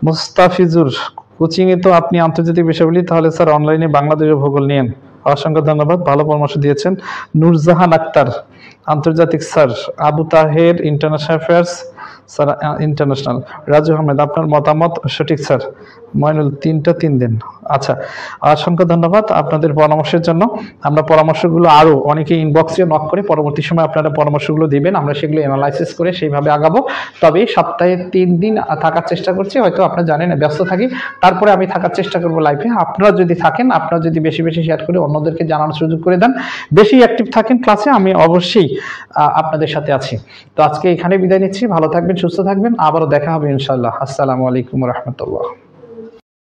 মুস্তাফিজুর, কোচিং এ তো আপনি আন্তর্জাতিক বিষয় বলি, তাহলে স্যার অনলাইনে বাংলাদেশের ভূগোল নিয়েন। অসংখ্য ধন্যবাদ, ভালো পরামর্শ দিয়েছেন। নূরজাহান আক্তার, আন্তর্জাতিক sir. Abu Taher, international affairs sir, international. Raju Ahmed, আপনার মতামত সঠিক স্যার। ময়নুল, 3টা 3 দিন। আচ্ছা, অসংখ্য ধন্যবাদ আপনাদের পরামর্শের জন্য। আমরা পরামর্শগুলো আরো অনেকে ইনবক্সে নক করে পরবর্তী সময় আপনারা পরামর্শগুলো দিবেন, আমরা সেগুলো অ্যানালাইসিস করে সেইভাবে আগাবো। তবে সপ্তাহে 3 দিন থাকার চেষ্টা করছি, হয়তো আপনারা জানেন ব্যস্ত থাকি, তারপরে আমি থাকার চেষ্টা করবো লাইভে। আপনারা যদি থাকেন, আপনারা যদি বেশি বেশি শেয়ার করে অন্যদেরকে জানানোর সুযোগ করে দেন, বেশি অ্যাক্টিভ থাকেন ক্লাসে, আমি অবশ্যই আপনাদের সাথে আছি। তো আজকে এখানে বিদায় নিচ্ছি, ভালো থাকবেন, সুস্থ থাকবেন, আবারও দেখা হবে ইনশাআল্লাহ। আসসালামু আলাইকুম ওয়া রাহমাতুল্লাহ।